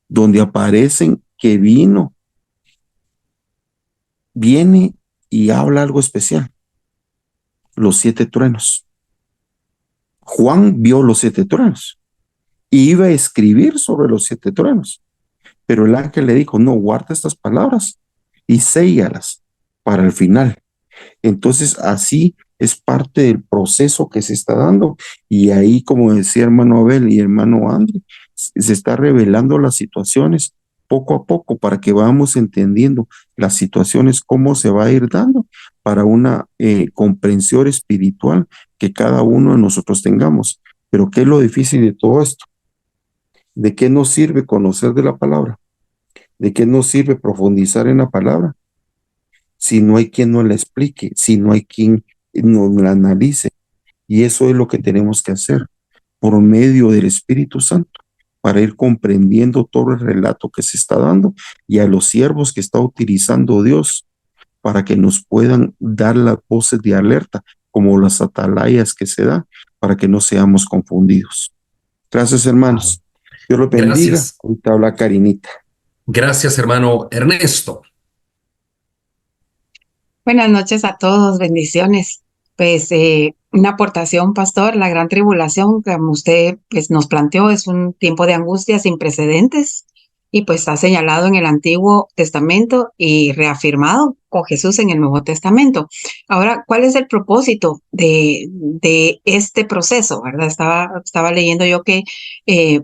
donde aparecen que viene y habla algo especial, los 7 truenos. Juan vio los 7 truenos y iba a escribir sobre los 7 truenos, pero el ángel le dijo, no, guarda estas palabras y séllalas para el final. Entonces, así es parte del proceso que se está dando. Y ahí, como decía hermano Abel y hermano André, se está revelando las situaciones poco a poco para que vamos entendiendo las situaciones, cómo se va a ir dando para una comprensión espiritual que cada uno de nosotros tengamos. Pero ¿qué es lo difícil de todo esto? ¿De qué nos sirve conocer de la palabra? ¿De qué nos sirve profundizar en la palabra si no hay quien nos la explique, si no hay quien nos la analice? Y eso es lo que tenemos que hacer por medio del Espíritu Santo para ir comprendiendo todo el relato que se está dando y a los siervos que está utilizando Dios para que nos puedan dar las voces de alerta, como las atalayas que se dan, para que no seamos confundidos. Gracias, hermanos. Dios los bendiga. Gracias. Ahorita habla Karinita. Gracias, hermano Ernesto. Buenas noches a todos, bendiciones. Pues una aportación, pastor, la gran tribulación, como usted pues, nos planteó, es un tiempo de angustia sin precedentes y pues está señalado en el Antiguo Testamento y reafirmado con Jesús en el Nuevo Testamento. Ahora, ¿cuál es el propósito de este proceso? ¿Verdad? Estaba leyendo yo que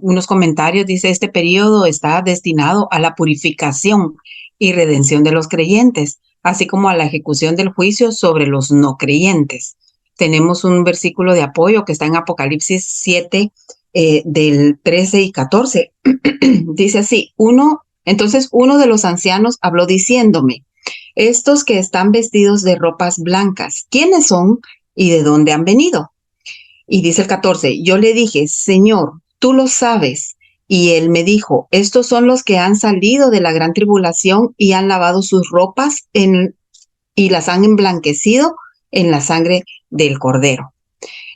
unos comentarios, dice, este periodo está destinado a la purificación y redención de los creyentes, así como a la ejecución del juicio sobre los no creyentes. Tenemos un versículo de apoyo que está en Apocalipsis 7, del 13 y 14. Dice así, entonces uno de los ancianos habló diciéndome, estos que están vestidos de ropas blancas, ¿quiénes son y de dónde han venido? Y dice el 14, yo le dije, Señor, tú lo sabes. Y él me dijo, estos son los que han salido de la gran tribulación y han lavado sus ropas y las han emblanquecido en la sangre del Cordero.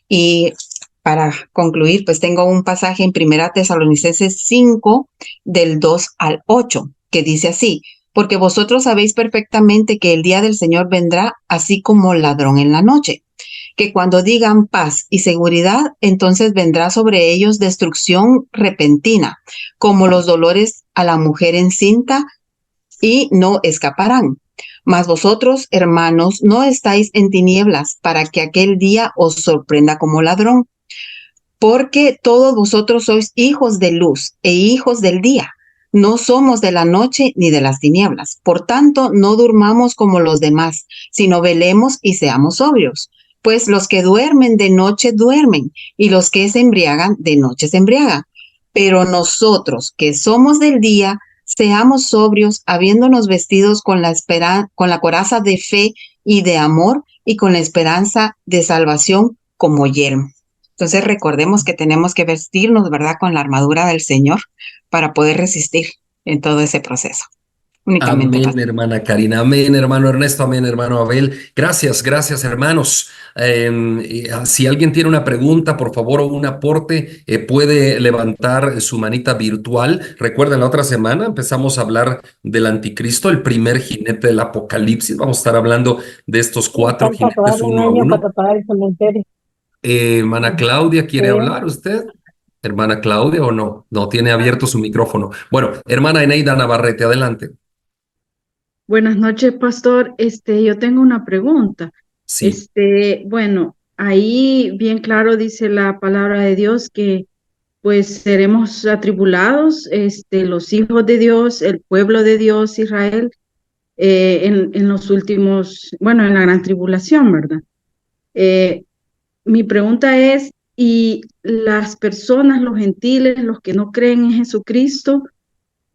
Y para concluir, pues tengo un pasaje en Primera Tesalonicenses 5, del 2 al 8, que dice así, porque vosotros sabéis perfectamente que el día del Señor vendrá así como ladrón en la noche, que cuando digan paz y seguridad, entonces vendrá sobre ellos destrucción repentina, como los dolores a la mujer encinta, y no escaparán. Mas vosotros, hermanos, no estáis en tinieblas para que aquel día os sorprenda como ladrón, porque todos vosotros sois hijos de luz e hijos del día. No somos de la noche ni de las tinieblas. Por tanto, no durmamos como los demás, sino velemos y seamos sobrios. Pues los que duermen de noche duermen, y los que se embriagan de noche se embriagan. Pero nosotros, que somos del día, seamos sobrios, habiéndonos vestidos con la coraza de fe y de amor, y con la esperanza de salvación como yelmo. Entonces recordemos que tenemos que vestirnos, ¿verdad?, con la armadura del Señor para poder resistir en todo ese proceso. Únicamente, Amén, pastor. hermana Karina. Amén, hermano Ernesto. Amén, hermano Abel. Gracias, hermanos. Si alguien tiene una pregunta, por favor, o un aporte, puede levantar su manita virtual. Recuerden, la otra semana empezamos a hablar del anticristo, el primer jinete del apocalipsis. Vamos a estar hablando de estos 4 Falta jinetes todavía un uno a año uno. para pagar el cementerio. Hermana Claudia, ¿quiere Sí. hablar usted? Hermana Claudia, ¿o no? No tiene abierto su micrófono. Bueno, hermana Eneida Navarrete, adelante. Buenas noches, pastor. Yo tengo una pregunta. Sí. Bueno, ahí bien claro dice la palabra de Dios que pues seremos atribulados, los hijos de Dios, el pueblo de Dios, Israel, en los últimos, bueno, en la gran tribulación, ¿verdad? Mi pregunta es, ¿y las personas, los gentiles, los que no creen en Jesucristo,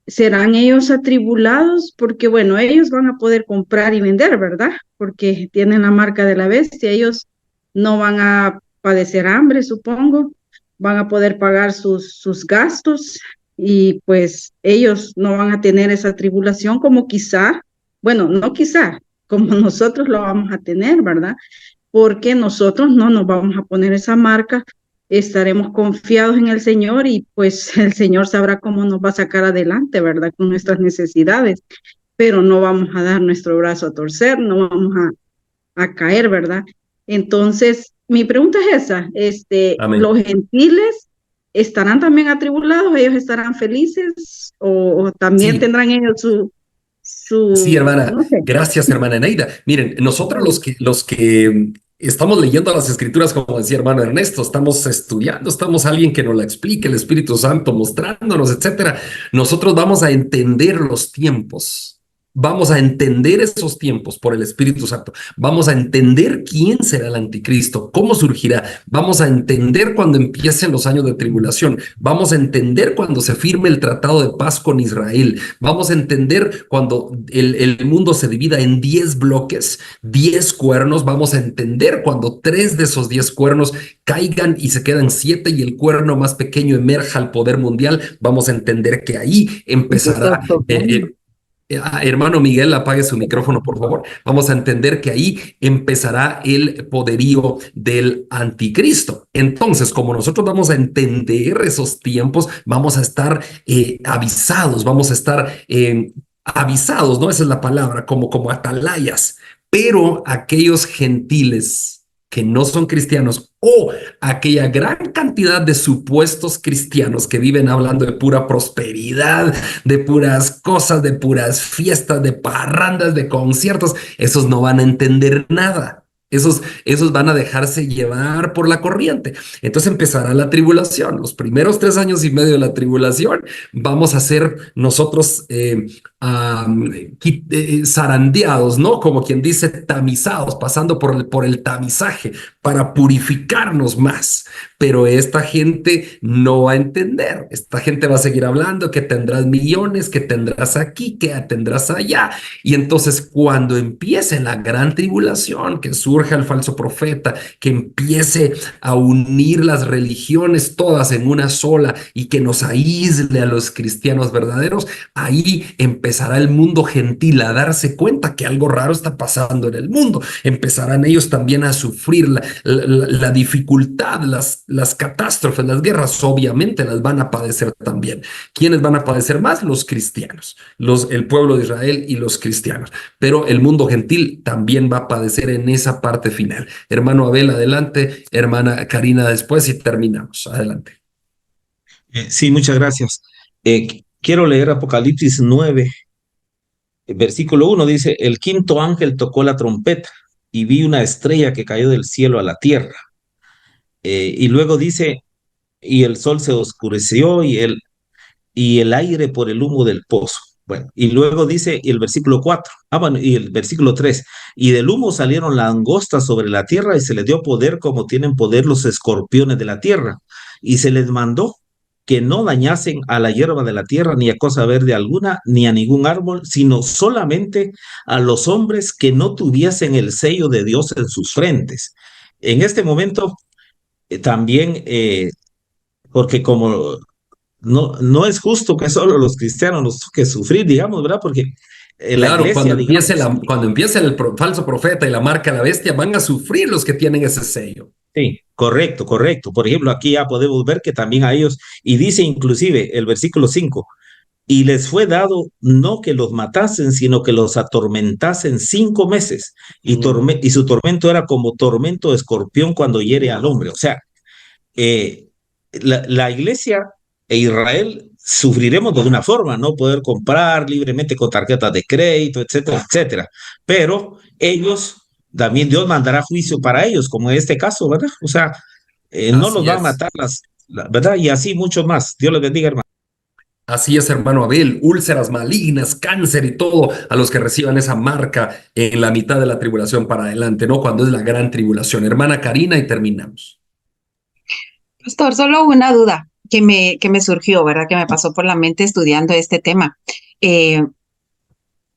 serán ellos atribulados porque, bueno, ellos van a poder comprar y vender, ¿verdad? Porque tienen la marca de la bestia, ellos no van a padecer hambre, supongo, van a poder pagar sus gastos y pues ellos no van a tener esa tribulación como quizá, bueno, no quizá, como nosotros lo vamos a tener, ¿verdad? Porque nosotros no nos vamos a poner esa marca, estaremos confiados en el Señor y pues el Señor sabrá cómo nos va a sacar adelante, ¿verdad? Con nuestras necesidades, pero no vamos a dar nuestro brazo a torcer, no vamos a caer, ¿verdad? Entonces, mi pregunta es esa, Amén. ¿los gentiles estarán también atribulados? ¿Ellos estarán felices? ¿O también Sí, tendrán ellos sí, hermana. no sé? Gracias, hermana Eneida. Miren, nosotros los que estamos leyendo las escrituras, como decía hermano Ernesto, estamos estudiando, estamos alguien que nos la explique, el Espíritu Santo mostrándonos, etcétera. Nosotros vamos a entender los tiempos. Vamos a entender esos tiempos por el Espíritu Santo. Vamos a entender quién será el anticristo, cómo surgirá. Vamos a entender cuando empiecen los años de tribulación. Vamos a entender cuando se firme el tratado de paz con Israel. Vamos a entender cuando el mundo se divida en 10 bloques, 10 cuernos. Vamos a entender cuando 3 de esos 10 cuernos caigan y se quedan 7 y el cuerno más pequeño emerja al poder mundial. Vamos a entender que ahí Eso está empezará profundo. hermano Miguel, apague su micrófono, por favor. Vamos a entender que ahí empezará el poderío del anticristo. Entonces, como nosotros vamos a entender esos tiempos, vamos a estar avisados, vamos a estar avisados, ¿no? Esa es la palabra, como atalayas. Pero aquellos gentiles que no son cristianos o aquella gran cantidad de supuestos cristianos que viven hablando de pura prosperidad, de puras cosas, de puras fiestas, de parrandas, de conciertos, esos no van a entender nada. Esos van a dejarse llevar por la corriente. Entonces empezará la tribulación. Los primeros 3 años y medio de la tribulación vamos a ser nosotros zarandeados, ¿no? Como quien dice, tamizados, pasando por el tamizaje para purificarnos más. Pero esta gente no va a entender. Esta gente va a seguir hablando que tendrás millones, que tendrás aquí, que tendrás allá. Y entonces cuando empiece la gran tribulación, que surja el falso profeta, que empiece a unir las religiones todas en una sola y que nos aísle a los cristianos verdaderos, ahí empezará el mundo gentil a darse cuenta que algo raro está pasando en el mundo. Empezarán ellos también a sufrir la dificultad, las catástrofes, las guerras, obviamente las van a padecer también. ¿Quiénes van a padecer más? Los cristianos, el pueblo de Israel y los cristianos. Pero el mundo gentil también va a padecer en esa parte final. Hermano Abel, adelante. Hermana Karina, después y terminamos. Adelante. Sí, muchas gracias. Quiero leer Apocalipsis 9, versículo 1, dice, el quinto ángel tocó la trompeta y vi una estrella que cayó del cielo a la tierra. Y luego dice, y el sol se oscureció y el aire por el humo del pozo. Bueno, y luego dice y el versículo 4, bueno, y el versículo 3, y del humo salieron langostas sobre la tierra y se les dio poder como tienen poder los escorpiones de la tierra. Y se les mandó que no dañasen a la hierba de la tierra, ni a cosa verde alguna, ni a ningún árbol, sino solamente a los hombres que no tuviesen el sello de Dios en sus frentes. En este momento, también, porque como no es justo que solo los cristianos nos toque sufrir, digamos, ¿verdad? Porque la Claro, iglesia, digamos, cuando empiece el falso profeta y la marca de la bestia, van a sufrir los que tienen ese sello. sí, correcto, correcto. Por ejemplo, aquí ya podemos ver que también a ellos, y dice inclusive el versículo 5, y les fue dado no que los matasen, sino que los atormentasen 5 meses, y su tormento era como tormento de escorpión cuando hiere al hombre. O sea, la iglesia e Israel sufriremos de una forma, no poder comprar libremente con tarjetas de crédito, etcétera, etcétera. Pero ellos, también Dios mandará juicio para ellos, como en este caso, ¿verdad? O sea, no los Así va a es. matar ¿verdad? Y así mucho más. Dios les bendiga, hermano. Así es, hermano Abel, úlceras malignas, cáncer y todo a los que reciban esa marca en la mitad de la tribulación para adelante, ¿no? Cuando es la gran tribulación. Hermana Karina, y terminamos. Pastor, solo una duda. que me surgió, ¿verdad? Que me pasó por la mente estudiando este tema. Eh,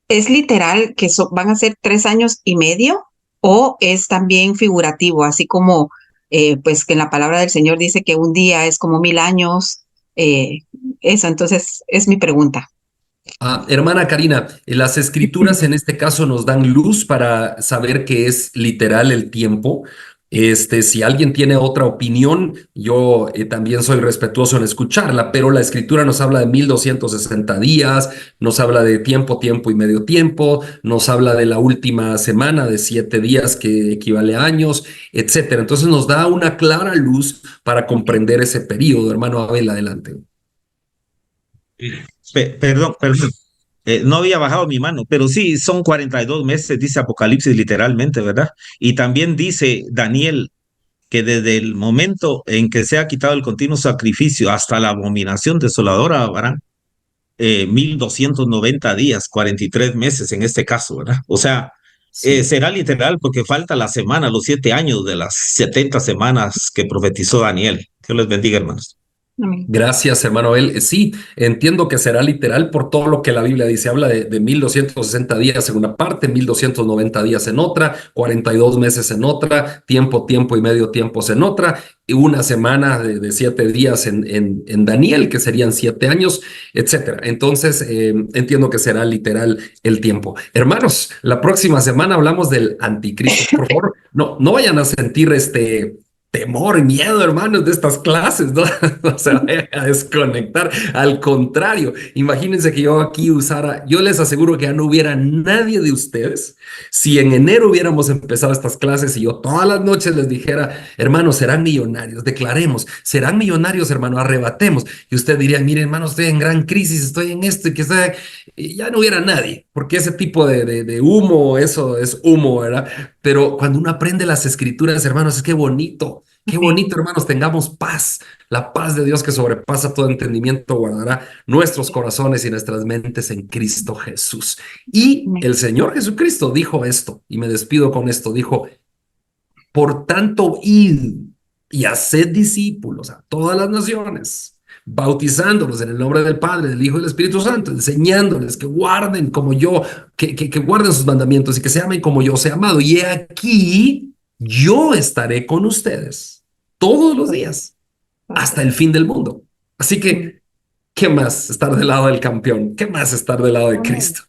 ¿Es literal que van a ser 3 años y medio o es también figurativo, así como pues que en la palabra del Señor dice que un día es como 1000 años? Eso, entonces es mi pregunta. Hermana Karina, las escrituras en este caso nos dan luz para saber que es literal el tiempo. Si alguien tiene otra opinión, yo también soy respetuoso en escucharla, pero la escritura nos habla de 1260 días, nos habla de tiempo, tiempo y medio tiempo, nos habla de la última semana de 7 días que equivale a años, etcétera. Entonces nos da una clara luz para comprender ese periodo. Hermano Abel, adelante. Perdón, no había bajado mi mano, pero sí, son 42 meses, dice Apocalipsis literalmente, ¿verdad? Y también dice Daniel que desde el momento en que se ha quitado el continuo sacrificio hasta la abominación desoladora habrán 1290 días, 43 meses en este caso, ¿verdad? O sea, Sí. será literal porque falta la semana, los 7 años de las 70 semanas que profetizó Daniel. Dios les bendiga, hermanos. Amén. Gracias, hermano Abel. Sí, entiendo que será literal por todo lo que la Biblia dice. Habla de 1260 días en una parte, 1290 días en otra, 42 meses en otra, tiempo, tiempo y medio tiempos en otra, y una semana de 7 días en Daniel, que serían 7 años, etcétera. Entonces, entiendo que será literal el tiempo. Hermanos, la próxima semana hablamos del anticristo. Por favor, no vayan a sentir temor y miedo, hermanos, de estas clases, ¿no? O sea, a desconectar. Al contrario, imagínense que yo aquí yo les aseguro que ya no hubiera nadie de ustedes si en enero hubiéramos empezado estas clases y yo todas las noches les dijera, hermanos, serán millonarios, declaremos, serán millonarios, hermano, arrebatemos. Y usted diría, mire, hermano, estoy en gran crisis, estoy en esto y ya no hubiera nadie, porque ese tipo de humo, eso es humo, ¿verdad? Pero cuando uno aprende las escrituras, hermanos, es que bonito. Qué bonito, hermanos, tengamos paz. La paz de Dios que sobrepasa todo entendimiento guardará nuestros corazones y nuestras mentes en Cristo Jesús. Y el Señor Jesucristo dijo esto, y me despido con esto, dijo, por tanto, id y haced discípulos a todas las naciones, bautizándolos en el nombre del Padre, del Hijo y del Espíritu Santo, enseñándoles que guarden como yo, que guarden sus mandamientos y que se amen como yo os he amado. Y he aquí, yo estaré con ustedes todos los días hasta el fin del mundo. Así que, ¿qué más estar del lado del campeón? ¿Qué más estar del lado de Cristo?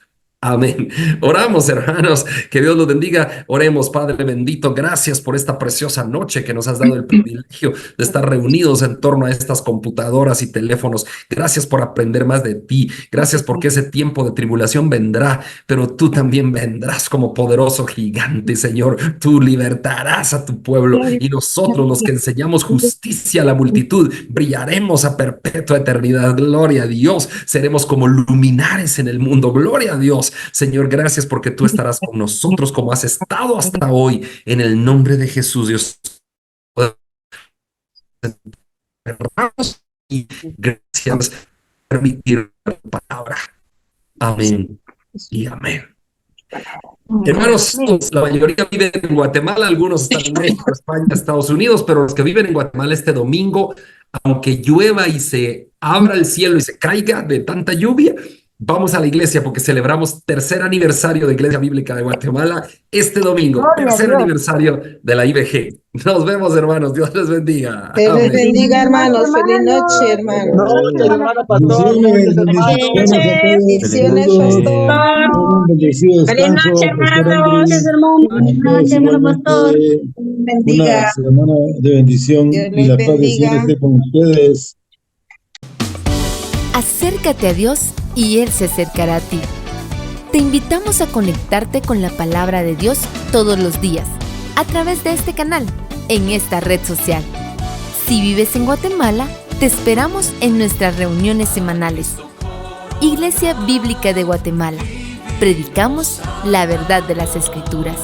Amén. Oramos, hermanos, que Dios los bendiga. Oremos, Padre bendito, gracias por esta preciosa noche que nos has dado el privilegio de estar reunidos en torno a estas computadoras y teléfonos. Gracias por aprender más de ti. Gracias porque ese tiempo de tribulación vendrá, pero tú también vendrás como poderoso gigante, Señor. Tú libertarás a tu pueblo y nosotros, los que enseñamos justicia a la multitud, brillaremos a perpetua eternidad. Gloria a Dios. Seremos como luminares en el mundo. Gloria a Dios. Señor, gracias porque tú estarás con nosotros como has estado hasta hoy. En el nombre de Jesús, Dios. Y gracias por permitir la palabra. Amén y amén. Hermanos, la mayoría viven en Guatemala, algunos están en México, España, Estados Unidos, pero los que viven en Guatemala este domingo, aunque llueva y se abra el cielo y se caiga de tanta lluvia, vamos a la iglesia porque celebramos 3er aniversario de Iglesia Bíblica de Guatemala este domingo, 3er aniversario de la IBG. Nos vemos, hermanos. Dios les bendiga. Dios les bendiga, hermanos. Feliz noche, hermanos. Bendiciones, pastor. Feliz noche, hermanos. Feliz noche, hermano pastor. Bendiga. Una semana de bendición Dios y la les paz del Señor bendiga. esté con ustedes. Acércate a Dios y Él se acercará a ti. Te invitamos a conectarte con la palabra de Dios todos los días, a través de este canal, en esta red social. Si vives en Guatemala, te esperamos en nuestras reuniones semanales. Iglesia Bíblica de Guatemala. Predicamos la verdad de las Escrituras.